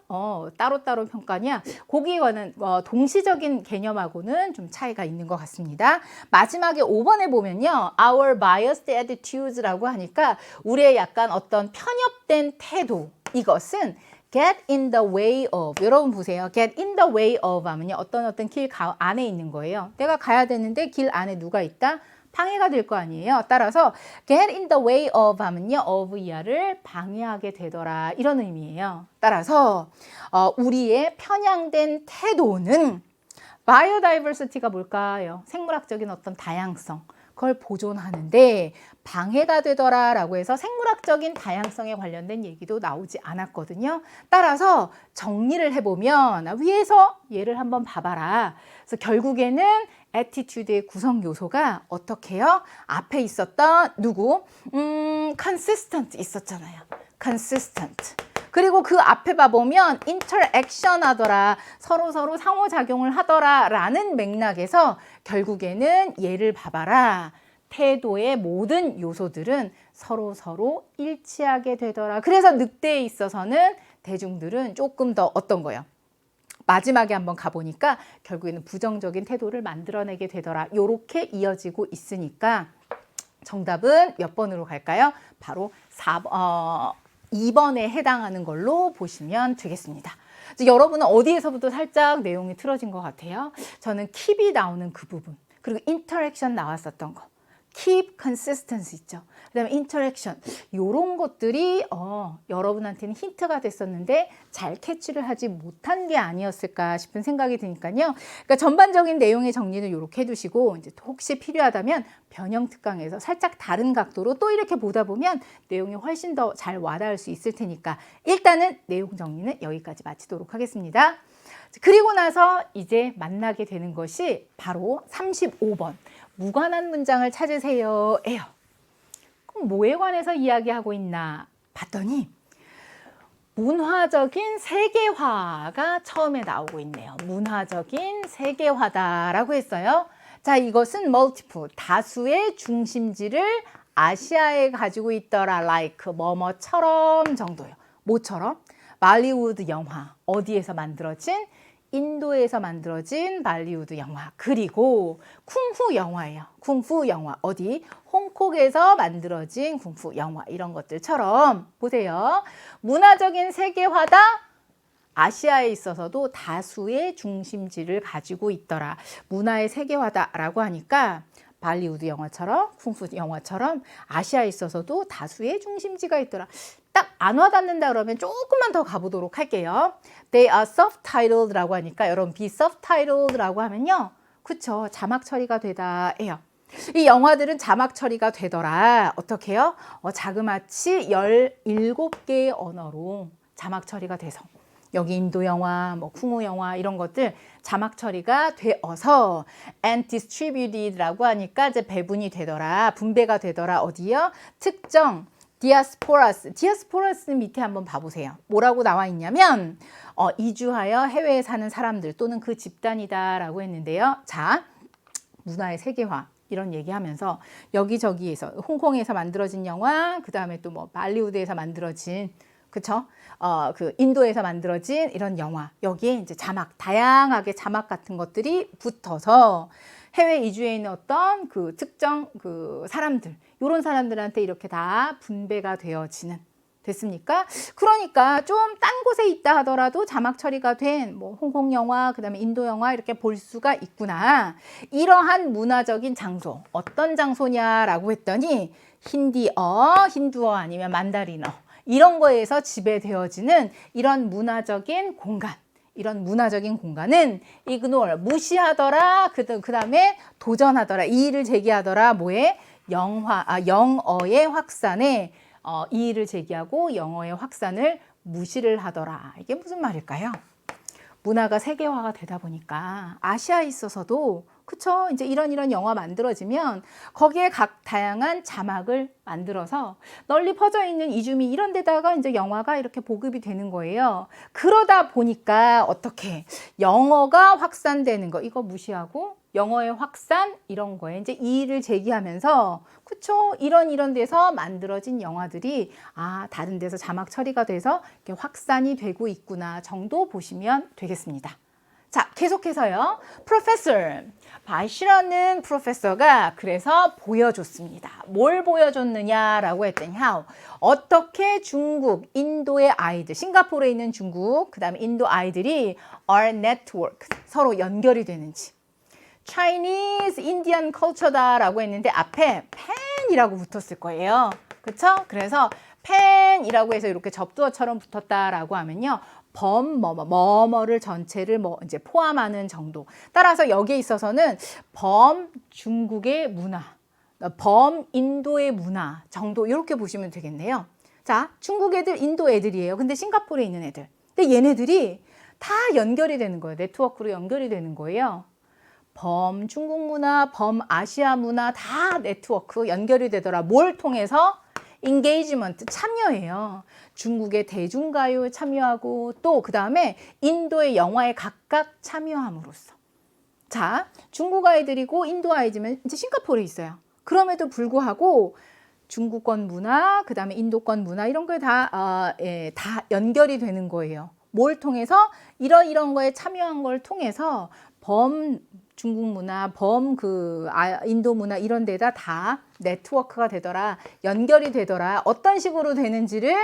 따로따로 평가냐 거기와는 동시적인 개념하고는 좀 차이가 있는 것 같습니다. 마지막에 5번에 보면요. Our biased attitudes라고 하니까 우리의 약간 어떤 편협된 태도 이것은 get in the way of 여러분 보세요. get in the way of 하면요. 어떤 길 안에 있는 거예요. 내가 가야 되는데 길 안에 누가 있다? 방해가 될 거 아니에요. 따라서 get in the way of 하면요. of 이하를 방해하게 되더라. 이런 의미예요. 따라서 우리의 편향된 태도는 biodiversity가 뭘까요? 생물학적인 어떤 다양성. 그걸 보존하는데 방해가 되더라라고 해서 생물학적인 다양성에 관련된 얘기도 나오지 않았거든요. 따라서 정리를 해보면 위에서 얘를 한번 봐봐라. 그래서 결국에는 attitude의 구성 요소가 어떻게 해요? 앞에 있었던 누구? consistent 있었잖아요. consistent. 그리고 그 앞에 봐보면 interaction 하더라. 서로 상호작용을 하더라 라는 맥락에서 결국에는 얘를 봐봐라. 태도의 모든 요소들은 서로 일치하게 되더라. 그래서 늑대에 있어서는 대중들은 조금 더 어떤 거요? 마지막에 한번 가보니까 결국에는 부정적인 태도를 만들어내게 되더라. 요렇게 이어지고 있으니까 정답은 몇 번으로 갈까요? 바로 2번에 해당하는 걸로 보시면 되겠습니다. 여러분은 어디에서부터 살짝 내용이 틀어진 것 같아요? 저는 keep이 나오는 그 부분, 그리고 interaction 나왔었던 거. keep consistency 있죠. 그 다음에 interaction 이런 것들이 여러분한테는 힌트가 됐었는데 잘 캐치를 하지 못한 게 아니었을까 싶은 생각이 드니까요. 그러니까 전반적인 내용의 정리는 이렇게 해두시고 이제 혹시 필요하다면 변형 특강에서 살짝 다른 각도로 또 이렇게 보다 보면 내용이 훨씬 더 잘 와닿을 수 있을 테니까 일단은 내용 정리는 여기까지 마치도록 하겠습니다. 그리고 나서 이제 만나게 되는 것이 바로 35번 무관한 문장을 찾으세요 예요. 그럼 뭐에 관해서 이야기하고 있나 봤더니 문화적인 세계화가 처음에 나오고 있네요. 문화적인 세계화다라고 했어요. 자, 이것은 multiple, 다수의 중심지를 아시아에 가지고 있더라. like 뭐뭐처럼 정도요. 뭐처럼? 발리우드 영화 어디에서 만들어진? 인도에서 만들어진 발리우드 영화 그리고 쿵푸 영화예요. 쿵푸 영화 어디? 홍콩에서 만들어진 쿵푸 영화 이런 것들처럼 보세요. 문화적인 세계화다. 아시아에 있어서도 다수의 중심지를 가지고 있더라. 문화의 세계화다라고 하니까 발리우드 영화처럼 쿵푸 영화처럼 아시아에 있어서도 다수의 중심지가 있더라. 딱 안 와닿는다 그러면 조금만 더 가보도록 할게요. They are subtitled라고 하니까 여러분 be subtitled라고 하면요. 그쵸. 자막 처리가 되다 해요. 이 영화들은 자막 처리가 되더라. 어떻게 해요? 자그마치 17개의 언어로 자막 처리가 돼서 여기 인도 영화, 뭐 쿵우 영화 이런 것들 자막 처리가 되어서 and distributed라고 하니까 이제 배분이 되더라. 분배가 되더라. 어디요? 특정 디아스포라스. 디아스포라스는 밑에 한번 봐보세요. 뭐라고 나와 있냐면 이주하여 해외에 사는 사람들 또는 그 집단이다라고 했는데요. 자, 문화의 세계화 이런 얘기하면서 여기저기에서 홍콩에서 만들어진 영화, 그 다음에 또 뭐 발리우드에서 만들어진 그쵸? 그 인도에서 만들어진 이런 영화 여기에 이제 자막 다양하게 자막 같은 것들이 붙어서 해외 이주해 있는 어떤 그 특정 그 사람들 이런 사람들한테 이렇게 다 분배가 되어지는 됐습니까? 그러니까 좀 딴 곳에 있다 하더라도 자막 처리가 된 뭐 홍콩 영화, 그다음에 인도 영화 이렇게 볼 수가 있구나. 이러한 문화적인 장소 어떤 장소냐라고 했더니 힌두어 아니면 만다린어 이런 거에서 지배되어지는 이런 문화적인 공간. 이런 문화적인 공간은 ignore, 무시하더라. 그 다음에 도전하더라. 이의를 제기하더라. 뭐에? 영어의 확산에 이의를 제기하고 영어의 확산을 무시를 하더라. 이게 무슨 말일까요? 문화가 세계화가 되다 보니까 아시아에 있어서도 그쵸? 이제 이런 영화 만들어지면 거기에 각 다양한 자막을 만들어서 널리 퍼져 있는 이주미 이런 데다가 이제 영화가 이렇게 보급이 되는 거예요. 그러다 보니까 어떻게 영어가 확산되는 거 이거 무시하고 영어의 확산 이런 거에 이제 이의를 제기하면서 그쵸? 이런 데서 만들어진 영화들이 다른 데서 자막 처리가 돼서 이렇게 확산이 되고 있구나 정도 보시면 되겠습니다. 자, 계속해서요. 프로페서 바시라는 프로페서가 그래서 보여줬습니다. 뭘 보여줬느냐라고 했더니 how 어떻게 중국, 인도의 아이들, 싱가포르에 있는 중국, 그 다음에 인도 아이들이 are network 서로 연결이 되는지. Chinese Indian culture다라고 했는데 앞에 팬이라고 붙었을 거예요. 그렇죠? 그래서 팬이라고 해서 이렇게 접두어처럼 붙었다라고 하면요. 뭐뭐를 전체를 이제 포함하는 정도. 따라서 여기에 있어서는 중국의 문화, 인도의 문화 정도 이렇게 보시면 되겠네요. 자, 중국 애들, 인도 애들이에요. 근데 싱가포르에 있는 애들. 근데 얘네들이 다 연결이 되는 거예요. 네트워크로 연결이 되는 거예요. 중국 문화, 아시아 문화 다 네트워크 연결이 되더라. 뭘 통해서? 인게이지먼트 참여해요. 중국의 대중가요에 참여하고 또 그 다음에 인도의 영화에 각각 참여함으로써 자 중국 아이들이고 인도 아이들은 이제 싱가포르에 있어요. 그럼에도 불구하고 중국권 문화 그 다음에 인도권 문화 이런 거에 다 연결이 되는 거예요. 뭘 통해서? 이런 거에 참여한 걸 통해서 중국 문화, 인도 문화 이런 데다 다 네트워크가 되더라, 연결이 되더라. 어떤 식으로 되는지를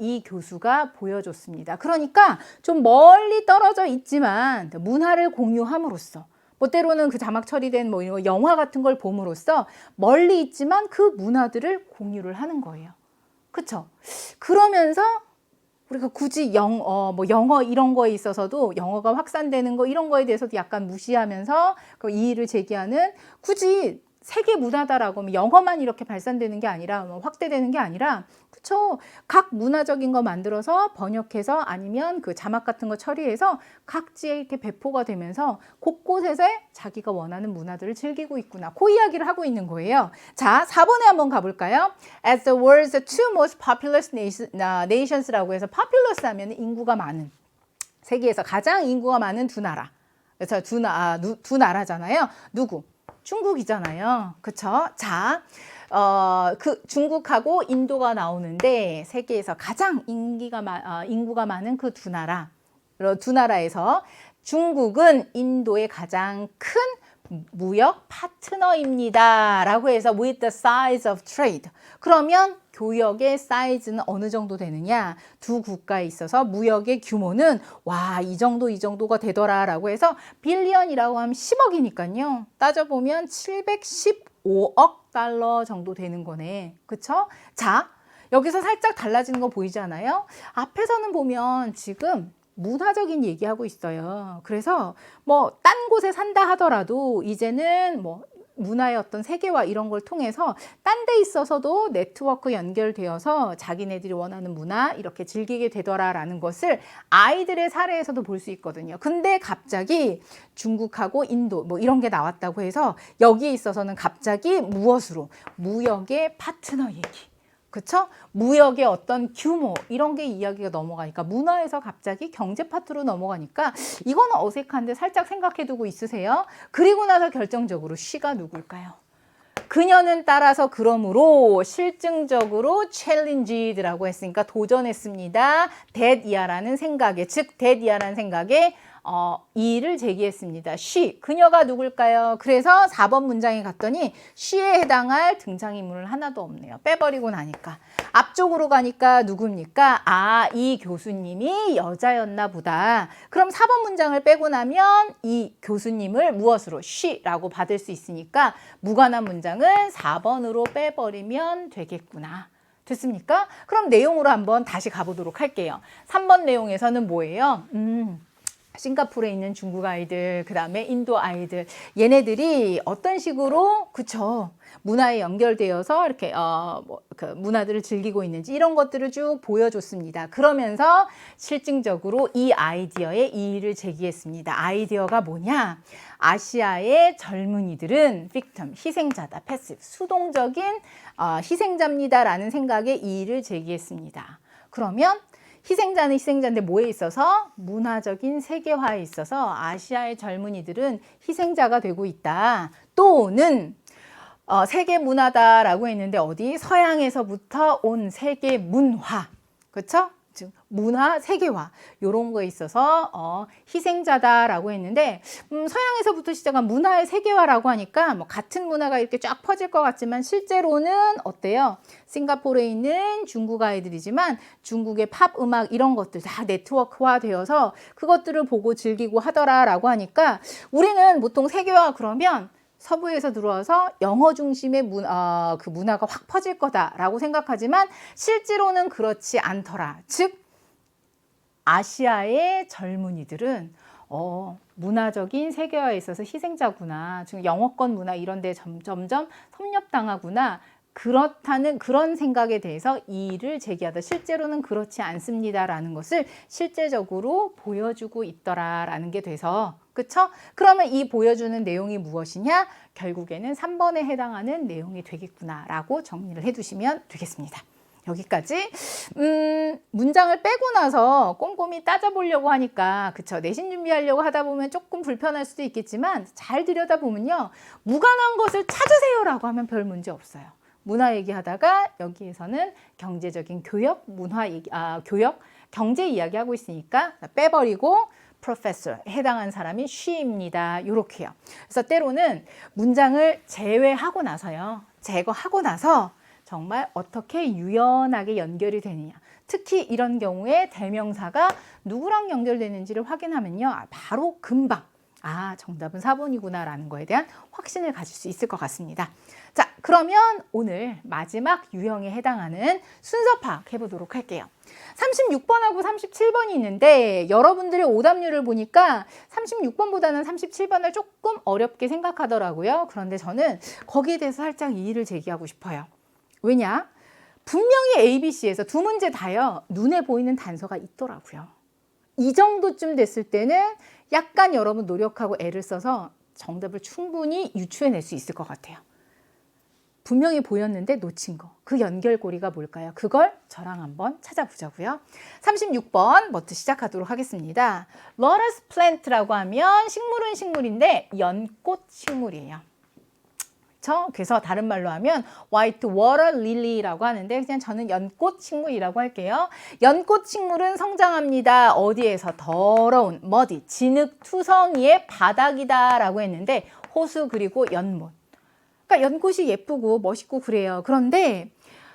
이 교수가 보여줬습니다. 그러니까 좀 멀리 떨어져 있지만 문화를 공유함으로써 뭐 때로는 그 자막 처리된 뭐 이런 영화 같은 걸 봄으로써 멀리 있지만 그 문화들을 공유를 하는 거예요. 그쵸? 그러면서 우리가 굳이 영어 이런 거에 있어서도 영어가 확산되는 거 이런 거에 대해서도 약간 무시하면서 그 이의를 제기하는 굳이 세계 문화다라고 하면 영어만 이렇게 발산되는 게 아니라 확대되는 게 아니라 그쵸? 각 문화적인 거 만들어서 번역해서 아니면 그 자막 같은 거 처리해서 각지에 이렇게 배포가 되면서 곳곳에서 자기가 원하는 문화들을 즐기고 있구나. 그 이야기를 하고 있는 거예요. 자, 4번에 한번 가볼까요? As the world's two most populous nations라고 해서 populous 하면 인구가 많은 세계에서 가장 인구가 많은 두 나라. 그래서 두 나라잖아요. 누구? 중국이잖아요. 그쵸? 자, 그 중국하고 인도가 나오는데 세계에서 가장 인구가 많은 그 두 나라에서 중국은 인도의 가장 큰 무역 파트너입니다. 라고 해서 with the size of trade. 그러면 교역의 사이즈는 어느 정도 되느냐? 두 국가에 있어서 무역의 규모는 이 정도가 되더라 라고 해서 빌리언이라고 하면 10억이니까요. 따져보면 719 5억 달러 정도 되는 거네. 그쵸? 자, 여기서 살짝 달라지는 거 보이잖아요. 앞에서는 보면 지금 문화적인 얘기하고 있어요. 그래서 뭐 딴 곳에 산다 하더라도 이제는 뭐 문화의 어떤 세계화 이런 걸 통해서 딴 데 있어서도 네트워크 연결되어서 자기네들이 원하는 문화 이렇게 즐기게 되더라라는 것을 아이들의 사례에서도 볼 수 있거든요. 근데 갑자기 중국하고 인도 뭐 이런 게 나왔다고 해서 여기에 있어서는 갑자기 무엇으로? 무역의 파트너 얘기. 그쵸? 무역의 어떤 규모 이런 게 이야기가 넘어가니까 문화에서 갑자기 경제 파트로 넘어가니까 이거는 어색한데 살짝 생각해두고 있으세요. 그리고 나서 결정적으로 she가 누굴까요? 그녀는 따라서 그러므로 실증적으로 challenged라고 했으니까 도전했습니다. that이야라는 생각에 즉 that이야라는 생각에 이의를 제기했습니다. she, 그녀가 누굴까요? 그래서 4번 문장에 갔더니 she에 해당할 등장인물은 하나도 없네요. 빼버리고 나니까. 앞쪽으로 가니까 누굽니까? 아, 이 교수님이 여자였나 보다. 그럼 4번 문장을 빼고 나면 이 교수님을 무엇으로? she라고 받을 수 있으니까 무관한 문장은 4번으로 빼버리면 되겠구나. 됐습니까? 그럼 내용으로 한번 다시 가보도록 할게요. 3번 내용에서는 뭐예요? 싱가포르에 있는 중국 아이들, 그 다음에 인도 아이들, 얘네들이 어떤 식으로, 그쵸, 문화에 연결되어서 이렇게 그 문화들을 즐기고 있는지 이런 것들을 쭉 보여줬습니다. 그러면서 실증적으로 이 아이디어에 이의를 제기했습니다. 아이디어가 뭐냐? 아시아의 젊은이들은 victim, 희생자다, passive, 수동적인 희생자입니다라는 생각에 이의를 제기했습니다. 그러면 희생자는 희생자인데 뭐에 있어서? 문화적인 세계화에 있어서 아시아의 젊은이들은 희생자가 되고 있다. 또는 세계 문화다라고 했는데 어디? 서양에서부터 온 세계 문화. 그렇죠? 즉 문화 세계화 이런 거에 있어서 희생자다라고 했는데 서양에서부터 시작한 문화의 세계화라고 하니까 뭐 같은 문화가 이렇게 쫙 퍼질 것 같지만 실제로는 어때요? 싱가포르에 있는 중국 아이들이지만 중국의 팝 음악 이런 것들 다 네트워크화 되어서 그것들을 보고 즐기고 하더라라고 하니까 우리는 보통 세계화 그러면 서부에서 들어와서 영어 중심의 그 문화가 확 퍼질 거다라고 생각하지만 실제로는 그렇지 않더라. 즉 아시아의 젊은이들은 문화적인 세계화에 있어서 희생자구나. 지금 영어권 문화 이런 데 점점 섭렵당하구나. 그렇다는 그런 생각에 대해서 이의를 제기하다. 실제로는 그렇지 않습니다라는 것을 실제적으로 보여주고 있더라라는 게 돼서 그쵸? 그러면 이 보여주는 내용이 무엇이냐? 결국에는 3번에 해당하는 내용이 되겠구나라고 정리를 해두시면 되겠습니다. 여기까지 문장을 빼고 나서 꼼꼼히 따져보려고 하니까 그쵸? 내신 준비하려고 하다 보면 조금 불편할 수도 있겠지만 잘 들여다보면요. 무관한 것을 찾으세요라고 하면 별 문제 없어요. 문화 얘기하다가 여기에서는 경제적인 교역, 문화 얘기, 교역, 경제 이야기하고 있으니까 빼버리고 professor 해당한 사람이 she입니다. 요렇게요. 그래서 때로는 문장을 제외하고 나서요. 제거하고 나서 정말 어떻게 유연하게 연결이 되느냐. 특히 이런 경우에 대명사가 누구랑 연결되는지를 확인하면요. 바로 금방 정답은 4번이구나 라는 거에 대한 확신을 가질 수 있을 것 같습니다. 자, 그러면 오늘 마지막 유형에 해당하는 순서 파악 해보도록 할게요. 36번하고 37번이 있는데 여러분들의 오답률을 보니까 36번보다는 37번을 조금 어렵게 생각하더라고요. 그런데 저는 거기에 대해서 살짝 이의를 제기하고 싶어요. 왜냐? 분명히 ABC에서 두 문제 다요. 눈에 보이는 단서가 있더라고요. 이 정도쯤 됐을 때는 약간 여러분 노력하고 애를 써서 정답을 충분히 유추해낼 수 있을 것 같아요. 분명히 보였는데 놓친 거. 그 연결고리가 뭘까요? 그걸 저랑 한번 찾아보자고요. 36번 뭐부터 시작하도록 하겠습니다. lotus plant라고 하면 식물은 식물인데 연꽃 식물이에요. 그래서 다른 말로 하면 white water lily라고 하는데 그냥 저는 연꽃 식물이라고 할게요. 연꽃 식물은 성장합니다. 어디에서? 더러운 muddy, 진흙투성이의 바닥이다 라고 했는데 호수 그리고 연못. 그러니까 연꽃이 예쁘고 멋있고 그래요. 그런데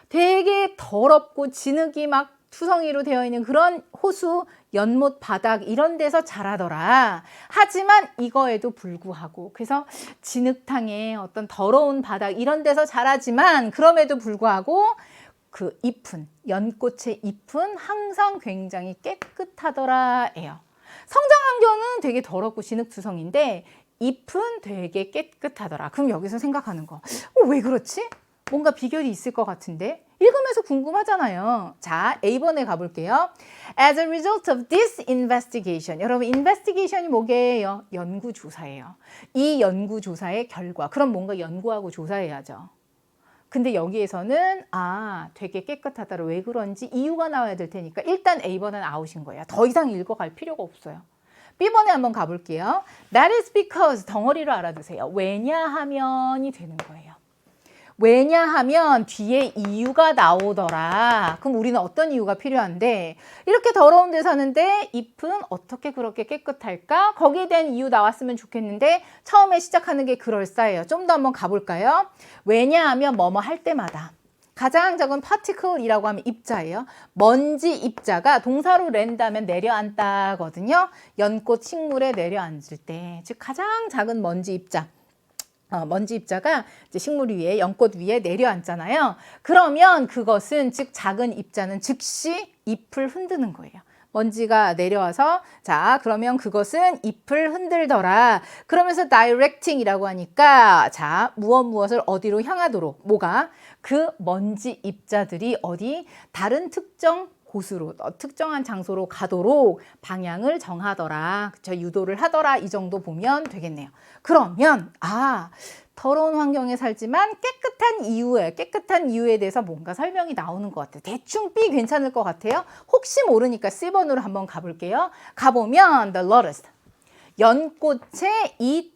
되게 더럽고 진흙이 막 투성이로 되어 있는 그런 호수 연못 바닥 이런 데서 자라더라. 하지만 이거에도 불구하고 그래서 진흙탕에 어떤 더러운 바닥 이런 데서 자라지만 그럼에도 불구하고 그 잎은 연꽃의 잎은 항상 굉장히 깨끗하더라예요. 성장 환경은 되게 더럽고 진흙투성인데 잎은 되게 깨끗하더라. 그럼 여기서 생각하는 거, 왜 그렇지? 뭔가 비결이 있을 것 같은데? 읽으면서 궁금하잖아요. 자, A번에 가볼게요. As a result of this investigation. 여러분, investigation이 뭐게요? 연구조사예요. 이 연구조사의 결과. 그럼 뭔가 연구하고 조사해야죠. 근데 여기에서는 되게 깨끗하다라. 왜 그런지 이유가 나와야 될 테니까 일단 A번은 아웃인 거예요. 더 이상 읽어갈 필요가 없어요. B번에 한번 가볼게요. That is because 덩어리로 알아두세요. 왜냐하면이 되는 거예요. 왜냐하면 뒤에 이유가 나오더라. 그럼 우리는 어떤 이유가 필요한데 이렇게 더러운 데 사는데 잎은 어떻게 그렇게 깨끗할까? 거기에 대한 이유 나왔으면 좋겠는데 처음에 시작하는 게 그럴싸해요. 좀 더 한번 가볼까요? 왜냐하면 뭐뭐 할 때마다 가장 작은 particle이라고 하면 입자예요. 먼지 입자가 동사로 낸다면 내려앉다거든요. 연꽃 식물에 내려앉을 때, 즉 가장 작은 먼지 입자. 먼지 입자가 이제 식물 위에 연꽃 위에 내려앉잖아요. 그러면 그것은 즉 작은 입자는 즉시 잎을 흔드는 거예요. 먼지가 내려와서 자 그러면 그것은 잎을 흔들더라. 그러면서 directing이라고 하니까 자 무엇을 어디로 향하도록 뭐가 그 먼지 입자들이 어디 다른 특정 곳으로 특정한 장소로 가도록 방향을 정하더라. 그쵸? 유도를 하더라. 이 정도 보면 되겠네요. 그러면 더러운 환경에 살지만 깨끗한 이유에 대해서 뭔가 설명이 나오는 것 같아요. 대충 B 괜찮을 것 같아요. 혹시 모르니까 C번으로 한번 가볼게요. 가보면 the lotus. 연꽃의 이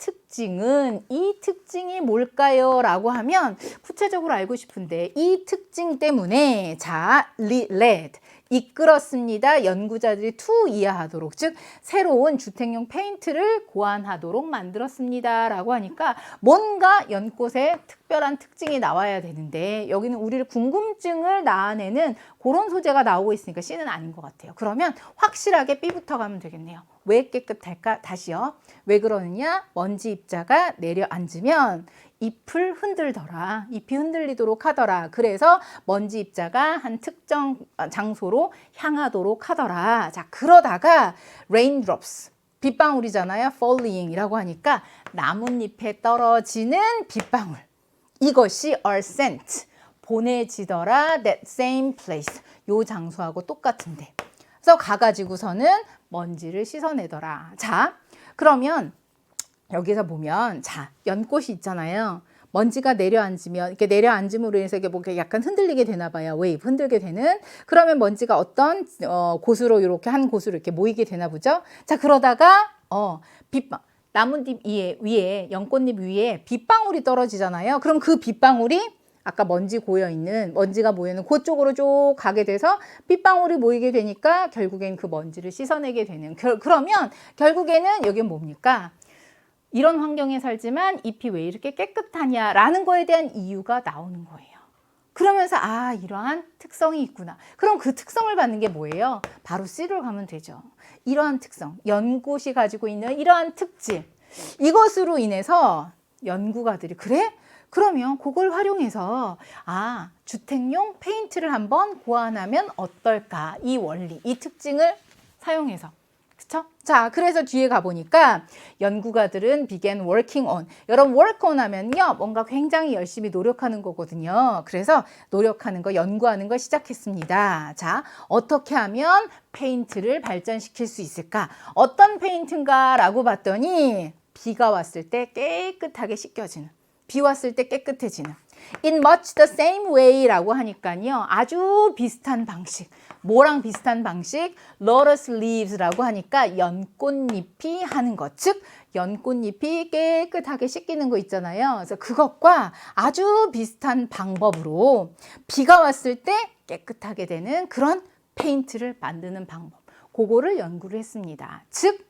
특징이 뭘까요? 라고 하면 구체적으로 알고 싶은데 이 특징 때문에 자, led 이끌었습니다. 연구자들이 to 이해하도록 즉 새로운 주택용 페인트를 고안하도록 만들었습니다. 라고 하니까 뭔가 연꽃의 특별한 특징이 나와야 되는데 여기는 우리를 궁금증을 낳아내는 그런 소재가 나오고 있으니까 C는 아닌 것 같아요. 그러면 확실하게 B부터 가면 되겠네요. 왜 깨끗할까? 다시요. 왜 그러느냐? 먼지 입자가 내려앉으면 잎을 흔들더라. 잎이 흔들리도록 하더라. 그래서 먼지 입자가 한 특정 장소로 향하도록 하더라. 자, 그러다가 raindrops, 빗방울이잖아요. falling이라고 하니까 나뭇잎에 떨어지는 빗방울. 이것이 are sent, 보내지더라. that same place, 요 장소하고 똑같은데. 그래서 가가지고서는 먼지를 씻어내더라. 자, 그러면 여기서 보면 자 연꽃이 있잖아요. 먼지가 내려앉으면 이렇게 내려앉음으로 인해서 이게 뭐 약간 흔들리게 되나 봐요. 웨이브 흔들게 되는. 그러면 먼지가 어떤 곳으로 이렇게 한 곳으로 이렇게 모이게 되나 보죠. 자 그러다가 나뭇잎 위에 연꽃잎 위에 빗방울이 떨어지잖아요. 그럼 그 빗방울이 아까 먼지가 모여있는 그쪽으로 쭉 가게 돼서 빗방울이 모이게 되니까 결국엔 그 먼지를 씻어내게 되는. 그러면 결국에는 여기 뭡니까? 이런 환경에 살지만 잎이 왜 이렇게 깨끗하냐라는 거에 대한 이유가 나오는 거예요. 그러면서 이러한 특성이 있구나. 그럼 그 특성을 받는 게 뭐예요? 바로 C로 가면 되죠. 이러한 특성, 연꽃이 가지고 있는 이러한 특질, 이것으로 인해서 연구가들이 그래? 그러면 그걸 활용해서 주택용 페인트를 한번 고안하면 어떨까? 이 원리, 이 특징을 사용해서. 그쵸? 자, 그래서 뒤에 가보니까 연구가들은 began working on. 여러분, work on 하면요. 뭔가 굉장히 열심히 노력하는 거거든요. 그래서 노력하는 거, 연구하는 걸 시작했습니다. 자, 어떻게 하면 페인트를 발전시킬 수 있을까? 어떤 페인트인가? 라고 봤더니 비가 왔을 때 깨끗하게 씻겨지는. 비 왔을 때 깨끗해지는. In much the same way 라고 하니까요. 아주 비슷한 방식. 뭐랑 비슷한 방식? lotus leaves라고 하니까 연꽃잎이 하는 것. 즉 연꽃잎이 깨끗하게 씻기는 거 있잖아요. 그래서 그것과 아주 비슷한 방법으로 비가 왔을 때 깨끗하게 되는 그런 페인트를 만드는 방법. 그거를 연구를 했습니다. 즉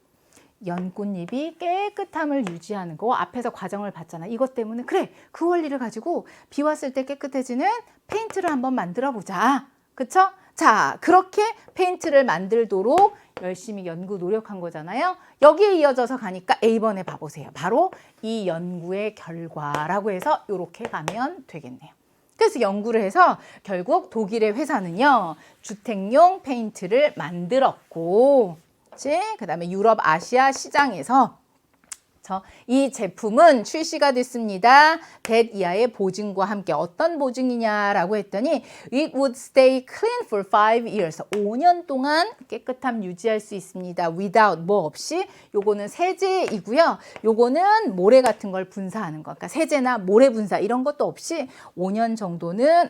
연꽃잎이 깨끗함을 유지하는 거 앞에서 과정을 봤잖아. 이것 때문에 그래 그 원리를 가지고 비 왔을 때 깨끗해지는 페인트를 한번 만들어 보자. 그쵸? 자, 그렇게 페인트를 만들도록 열심히 연구 노력한 거잖아요. 여기에 이어져서 가니까 A번에 봐보세요. 바로 이 연구의 결과라고 해서 이렇게 가면 되겠네요. 그래서 연구를 해서 결국 독일의 회사는요, 주택용 페인트를 만들었고, 그 다음에 유럽, 아시아 시장에서 이 제품은 출시가 됐습니다. that 이하의 보증과 함께 어떤 보증이냐라고 했더니 it would stay clean for 5 years. 5년 동안 깨끗함 유지할 수 있습니다. without 뭐 없이 요거는 세제이고요. 요거는 모래 같은 걸 분사하는 거. 그러니까 세제나 모래 분사 이런 것도 없이 5년 정도는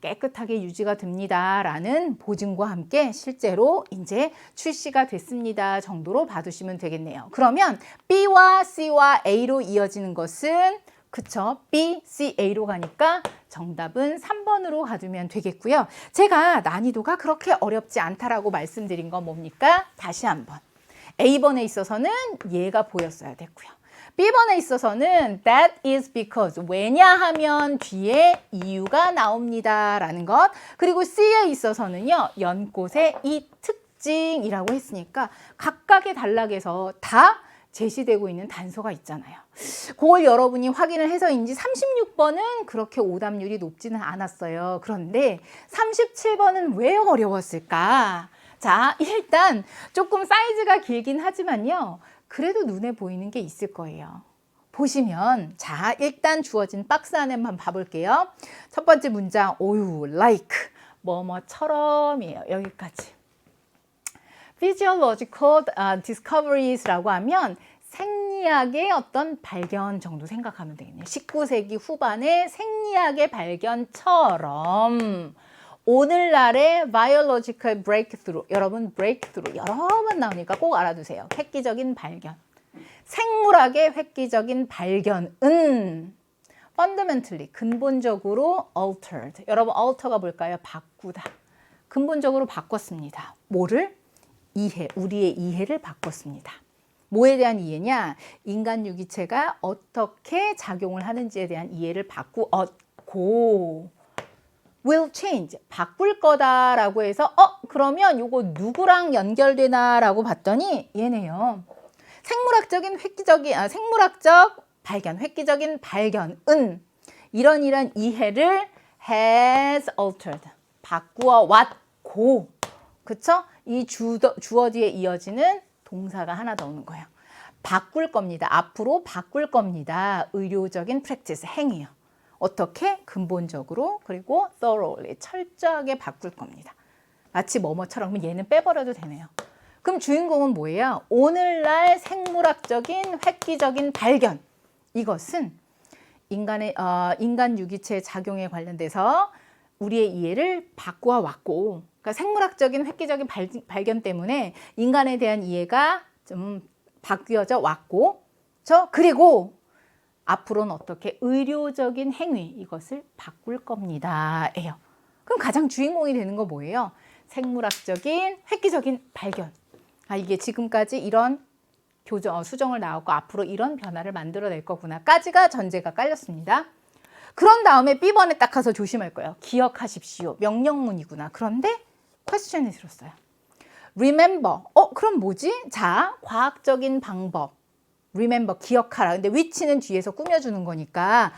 깨끗하게 유지가 됩니다라는 보증과 함께 실제로 이제 출시가 됐습니다 정도로 봐두시면 되겠네요. 그러면 B와 C와 A로 이어지는 것은 그쵸? B, C, A로 가니까 정답은 3번으로 가두면 되겠고요. 제가 난이도가 그렇게 어렵지 않다라고 말씀드린 건 뭡니까? 다시 한번. A번에 있어서는 얘가 보였어야 됐고요. B번에 있어서는 that is because 왜냐하면 뒤에 이유가 나옵니다 라는 것. 그리고 C에 있어서는요. 연꽃의 이 특징이라고 했으니까 각각의 단락에서 다 제시되고 있는 단서가 있잖아요. 그걸 여러분이 확인을 해서인지 36번은 그렇게 오답률이 높지는 않았어요. 그런데 37번은 왜 어려웠을까? 자, 일단 조금 사이즈가 길긴 하지만요. 그래도 눈에 보이는 게 있을 거예요. 보시면 자, 일단 주어진 박스 안에만 봐볼게요. 첫 번째 문장, 오유, like, 뭐뭐처럼이에요. 여기까지. Physiological discoveries라고 하면 생리학의 어떤 발견 정도 생각하면 되겠네요. 19세기 후반의 생리학의 발견처럼 오늘날의 biological breakthrough, 여러분 breakthrough 여러 번 나오니까 꼭 알아두세요. 획기적인 발견. 생물학의 획기적인 발견은 fundamentally, 근본적으로 altered. 여러분 alter가 뭘까요? 바꾸다. 근본적으로 바꿨습니다. 뭐를? 이해, 우리의 이해를 바꿨습니다. 뭐에 대한 이해냐? 인간 유기체가 어떻게 작용을 하는지에 대한 이해를 바꾸었고 will change, 바꿀 거다라고 해서 그러면 요거 누구랑 연결되나라고 봤더니 얘네요. 생물학적 발견, 획기적인 발견은 이런 이해를 has altered, 바꾸어 왔고, 그쵸? 이 주어 뒤에 이어지는 동사가 하나 더 오는 거예요. 바꿀 겁니다. 앞으로 바꿀 겁니다. 의료적인 practice, 행위요. 어떻게? 근본적으로 그리고 thoroughly, 철저하게 바꿀 겁니다. 마치 뭐뭐처럼. 그럼 얘는 빼버려도 되네요. 그럼 주인공은 뭐예요? 오늘날 생물학적인 획기적인 발견. 이것은 인간 유기체 작용에 관련돼서 우리의 이해를 바꾸어 왔고, 그러니까 생물학적인 획기적인 발견 때문에 인간에 대한 이해가 좀 바뀌어져 왔고, 그리고 앞으로는 어떻게 의료적인 행위, 이것을 바꿀 겁니다. 예요. 그럼 가장 주인공이 되는 거 뭐예요? 생물학적인 획기적인 발견. 이게 지금까지 이런 수정을 나왔고 앞으로 이런 변화를 만들어낼 거구나 까지가 전제가 깔렸습니다. 그런 다음에 B번에 딱 가서 조심할 거예요. 기억하십시오. 명령문이구나. 그런데 퀘스천이 들었어요. Remember. 그럼 뭐지? 자, 과학적인 방법. Remember, 기억하라. 근데 which는 뒤에서 꾸며주는 거니까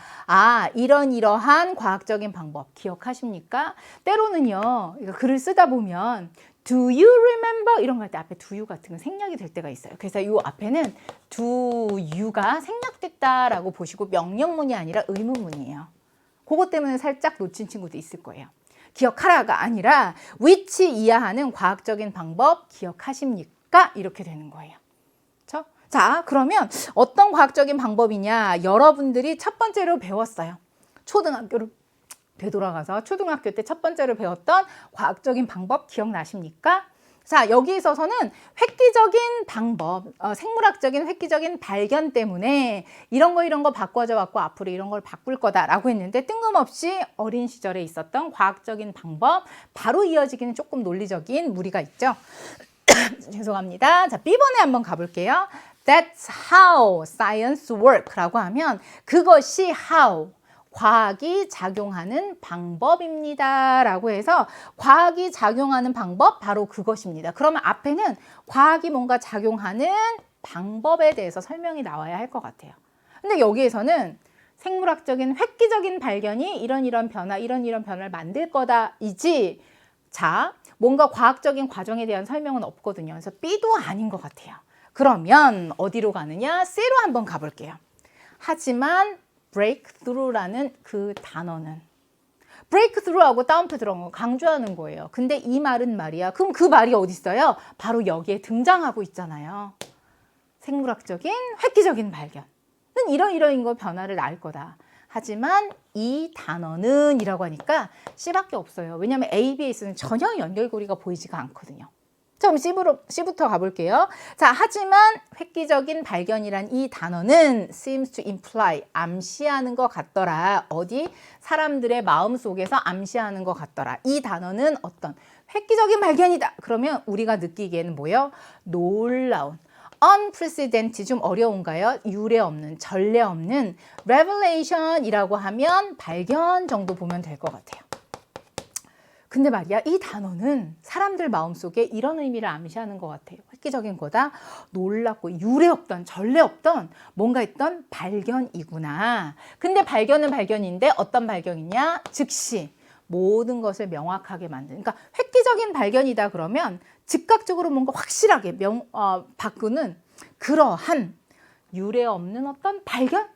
이러한 과학적인 방법 기억하십니까? 때로는요, 이거 글을 쓰다 보면 Do you remember? 이런 거 할 때 앞에 do you 같은 건 생략이 될 때가 있어요. 그래서 이 앞에는 do you가 생략됐다라고 보시고 명령문이 아니라 의문문이에요. 그것 때문에 살짝 놓친 친구도 있을 거예요. 기억하라가 아니라 which 이하하는 과학적인 방법 기억하십니까? 이렇게 되는 거예요. 그렇죠? 자, 그러면 어떤 과학적인 방법이냐? 여러분들이 첫 번째로 배웠어요. 초등학교로 되돌아가서 초등학교 때 첫 번째로 배웠던 과학적인 방법 기억나십니까? 자, 여기 있어서는 획기적인 방법, 생물학적인 획기적인 발견 때문에 이런 거 바꿔져 왔고 앞으로 이런 걸 바꿀 거다라고 했는데 뜬금없이 어린 시절에 있었던 과학적인 방법 바로 이어지기는 조금 논리적인 무리가 있죠. 죄송합니다. 자, B번에 한번 가볼게요. That's how science works 라고 하면 그것이 how, 과학이 작용하는 방법입니다. 라고 해서 과학이 작용하는 방법 바로 그것입니다. 그러면 앞에는 과학이 뭔가 작용하는 방법에 대해서 설명이 나와야 할 것 같아요. 근데 여기에서는 생물학적인 획기적인 발견이 이런 변화, 이런 변화를 만들 거다이지, 자, 뭔가 과학적인 과정에 대한 설명은 없거든요. 그래서 B도 아닌 것 같아요. 그러면 어디로 가느냐? C로 한번 가볼게요. 하지만 breakthrough라는 그 단어는 breakthrough하고 다운표 들어간 거 강조하는 거예요. 근데 이 말은 말이야. 그럼 그 말이 어디 있어요? 바로 여기에 등장하고 있잖아요. 생물학적인 획기적인 발견은 이런 거 변화를 낳을 거다. 하지만 이 단어는 이라고 하니까 C밖에 없어요. 왜냐하면 A, B에 있어서는 전혀 연결고리가 보이지가 않거든요. 자, 그럼 C부터 가볼게요. 자, 하지만 획기적인 발견이란 이 단어는 seems to imply, 암시하는 것 같더라. 어디? 사람들의 마음 속에서 암시하는 것 같더라. 이 단어는 어떤 획기적인 발견이다. 그러면 우리가 느끼기에는 뭐예요? 놀라운, unprecedented, 좀 어려운가요? 유례 없는, 전례 없는 revelation이라고 하면 발견 정도 보면 될 것 같아요. 근데 말이야, 이 단어는 사람들 마음속에 이런 의미를 암시하는 것 같아요. 획기적인 거다, 놀랍고 유례 없던, 전례 없던 뭔가 있던 발견이구나. 근데 발견은 발견인데 어떤 발견이냐? 즉시 모든 것을 명확하게 만드는. 그러니까 획기적인 발견이다 그러면 즉각적으로 뭔가 확실하게 바꾸는 그러한 유례 없는 어떤 발견?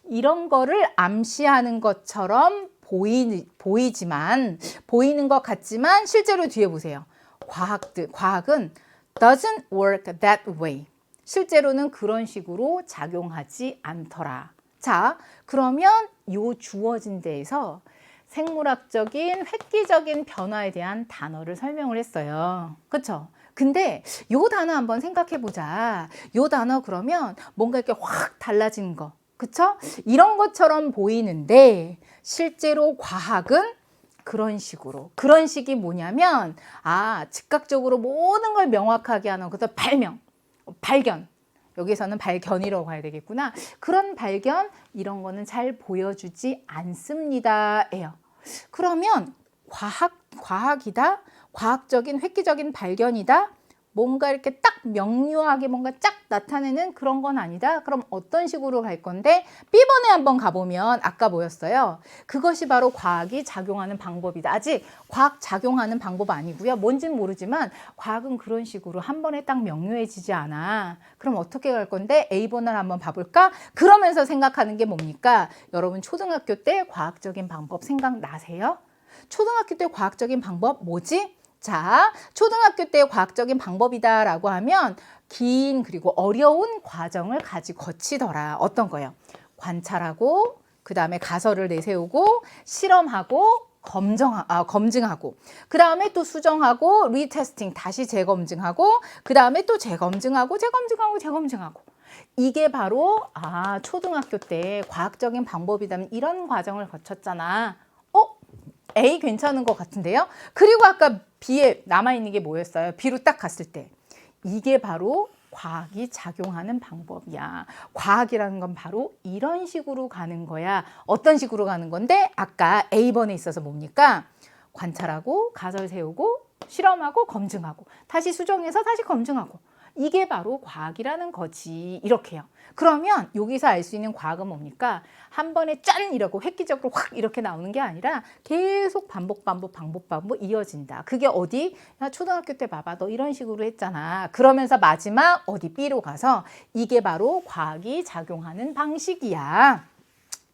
이런 거를 암시하는 것처럼 보이는 것 같지만 실제로 뒤에 보세요. 과학은 doesn't work that way. 실제로는 그런 식으로 작용하지 않더라. 자, 그러면 요 주어진 데에서 생물학적인 획기적인 변화에 대한 단어를 설명을 했어요. 그렇죠? 근데 요 단어 한번 생각해 보자. 요 단어 그러면 뭔가 이렇게 확 달라진 거. 그쵸? 이런 것처럼 보이는데 실제로 과학은 그런 식이 뭐냐면 즉각적으로 모든 걸 명확하게 하는 그래서 발견. 여기서는 발견이라고 가야 되겠구나. 그런 발견 이런 거는 잘 보여주지 않습니다예요. 그러면 과학이다. 과학적인 획기적인 발견이다. 뭔가 이렇게 딱 명료하게 뭔가 쫙 나타내는 그런 건 아니다. 그럼 어떤 식으로 갈 건데 B번에 한번 가보면 아까 뭐였어요? 그것이 바로 과학이 작용하는 방법이다. 아직 과학 작용하는 방법 아니고요. 뭔지는 모르지만 과학은 그런 식으로 한 번에 딱 명료해지지 않아. 그럼 어떻게 갈 건데 A번을 한번 봐볼까? 그러면서 생각하는 게 뭡니까? 여러분 초등학교 때 과학적인 방법 생각나세요? 초등학교 때 과학적인 방법 뭐지? 자, 초등학교 때 과학적인 방법이다라고 하면 긴 그리고 어려운 과정을 거치더라. 어떤 거요? 관찰하고 그 다음에 가설을 내세우고 실험하고 검증하고 그 다음에 또 수정하고 리테스팅 다시 재검증하고 그 다음에 또 재검증하고 이게 바로 초등학교 때 과학적인 방법이라면 이런 과정을 거쳤잖아. A 괜찮은 것 같은데요? 그리고 아까 B에 남아있는 게 뭐였어요? B로 딱 갔을 때 이게 바로 과학이 작용하는 방법이야. 과학이라는 건 바로 이런 식으로 가는 거야. 어떤 식으로 가는 건데 아까 A번에 있어서 뭡니까? 관찰하고 가설 세우고 실험하고 검증하고 다시 수정해서 다시 검증하고 이게 바로 과학이라는 거지. 이렇게요. 그러면 여기서 알 수 있는 과학은 뭡니까? 한 번에 짠 이러고 획기적으로 확 이렇게 나오는 게 아니라 계속 반복 이어진다. 그게 어디? 야, 초등학교 때 봐봐. 너 이런 식으로 했잖아. 그러면서 마지막 어디 B로 가서 이게 바로 과학이 작용하는 방식이야.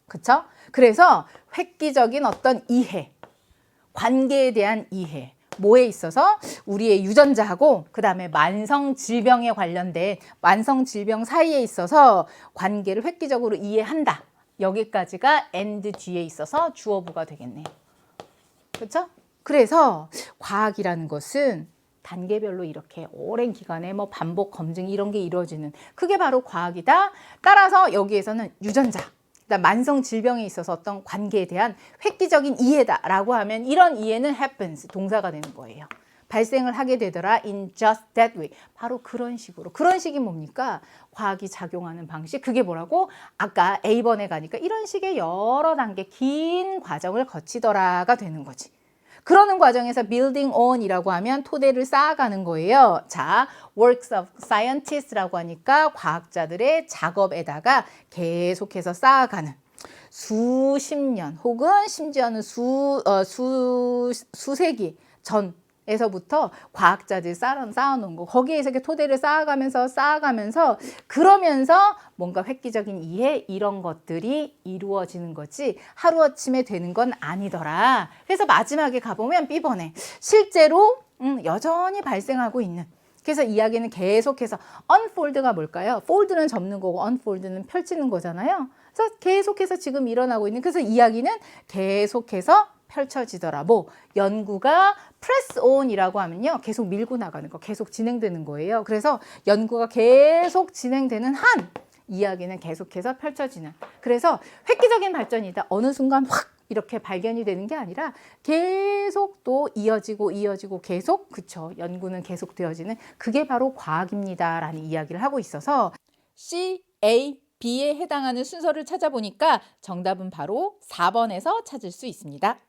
그쵸? 그래서 획기적인 어떤 이해, 관계에 대한 이해, 뭐에 있어서 우리의 유전자하고 그 다음에 만성질병에 관련된 만성질병 사이에 있어서 관계를 획기적으로 이해한다. 여기까지가 and 뒤에 있어서 주어부가 되겠네요. 그렇죠? 그래서 과학이라는 것은 단계별로 이렇게 오랜 기간에 반복 검증 이런 게 이루어지는 그게 바로 과학이다. 따라서 여기에서는 유전자 만성 질병에 있어서 어떤 관계에 대한 획기적인 이해다라고 하면 이런 이해는 happens, 동사가 되는 거예요. 발생을 하게 되더라. In just that way. 바로 그런 식으로. 그런 식이 뭡니까? 과학이 작용하는 방식. 그게 뭐라고? 아까 A번에 가니까 이런 식의 여러 단계 긴 과정을 거치더라가 되는 거지. 그러는 과정에서 building on이라고 하면 토대를 쌓아가는 거예요. 자, works of scientists라고 하니까 과학자들의 작업에다가 계속해서 쌓아가는 수십 년 혹은 심지어는 수세기 전에서부터 과학자들이 쌓아놓은 거 거기에서 이렇게 토대를 쌓아가면서 그러면서 뭔가 획기적인 이해 이런 것들이 이루어지는 거지 하루아침에 되는 건 아니더라. 그래서 마지막에 가보면 B번에 실제로 여전히 발생하고 있는 그래서 이야기는 계속해서 unfold가 뭘까요? fold는 접는 거고 unfold는 펼치는 거잖아요. 그래서 계속해서 지금 일어나고 있는 그래서 이야기는 계속해서 펼쳐지더라. 뭐 연구가 press on이라고 하면요. 계속 밀고 나가는 거, 계속 진행되는 거예요. 그래서 연구가 계속 진행되는 한 이야기는 계속해서 펼쳐지는. 그래서 획기적인 발전이다. 어느 순간 확 이렇게 발견이 되는 게 아니라 계속 또 이어지고 계속 그쵸. 연구는 계속 되어지는 그게 바로 과학입니다라는 이야기를 하고 있어서 C, A, B에 해당하는 순서를 찾아보니까 정답은 바로 4번에서 찾을 수 있습니다.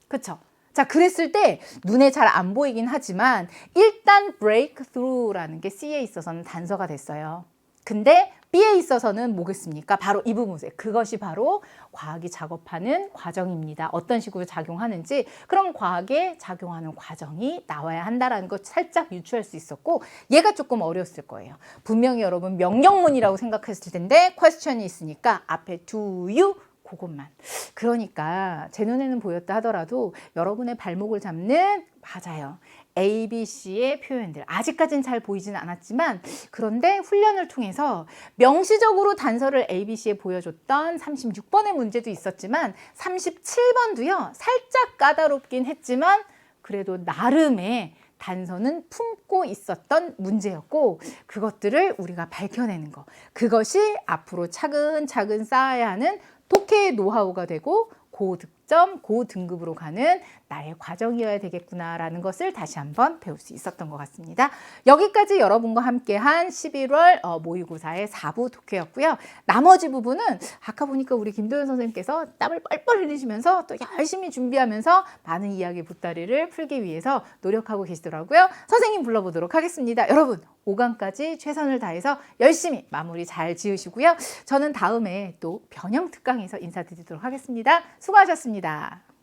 그쵸? 자, 그랬을 때 눈에 잘 안 보이긴 하지만 일단 breakthrough라는 게 C에 있어서는 단서가 됐어요. 근데 B에 있어서는 뭐겠습니까? 바로 이 부분 보세요. 그것이 바로 과학이 작업하는 과정입니다. 어떤 식으로 작용하는지 그런 과학에 작용하는 과정이 나와야 한다라는 거 살짝 유추할 수 있었고 얘가 조금 어려웠을 거예요. 분명히 여러분 명령문이라고 생각했을 텐데 퀘스천이 있으니까 앞에 do you 그것만. 그러니까 제 눈에는 보였다 하더라도 여러분의 발목을 잡는 맞아요. A, B, C의 표현들 아직까지는 잘 보이지는 않았지만 그런데 훈련을 통해서 명시적으로 단서를 A, B, C에 보여줬던 36번의 문제도 있었지만 37번도요. 살짝 까다롭긴 했지만 그래도 나름의 단서는 품고 있었던 문제였고 그것들을 우리가 밝혀내는 거 그것이 앞으로 차근차근 쌓아야 하는 독해의 노하우가 되고 고득점, 고등급으로 가는 나의 과정이어야 되겠구나라는 것을 다시 한번 배울 수 있었던 것 같습니다. 여기까지 여러분과 함께한 11월 모의고사의 4부 독해였고요. 나머지 부분은 아까 보니까 우리 김도현 선생님께서 땀을 뻘뻘 흘리시면서 또 열심히 준비하면서 많은 이야기 보따리를 풀기 위해서 노력하고 계시더라고요. 선생님 불러보도록 하겠습니다. 여러분 5강까지 최선을 다해서 열심히 마무리 잘 지으시고요. 저는 다음에 또 변형 특강에서 인사드리도록 하겠습니다. 수고하셨습니다.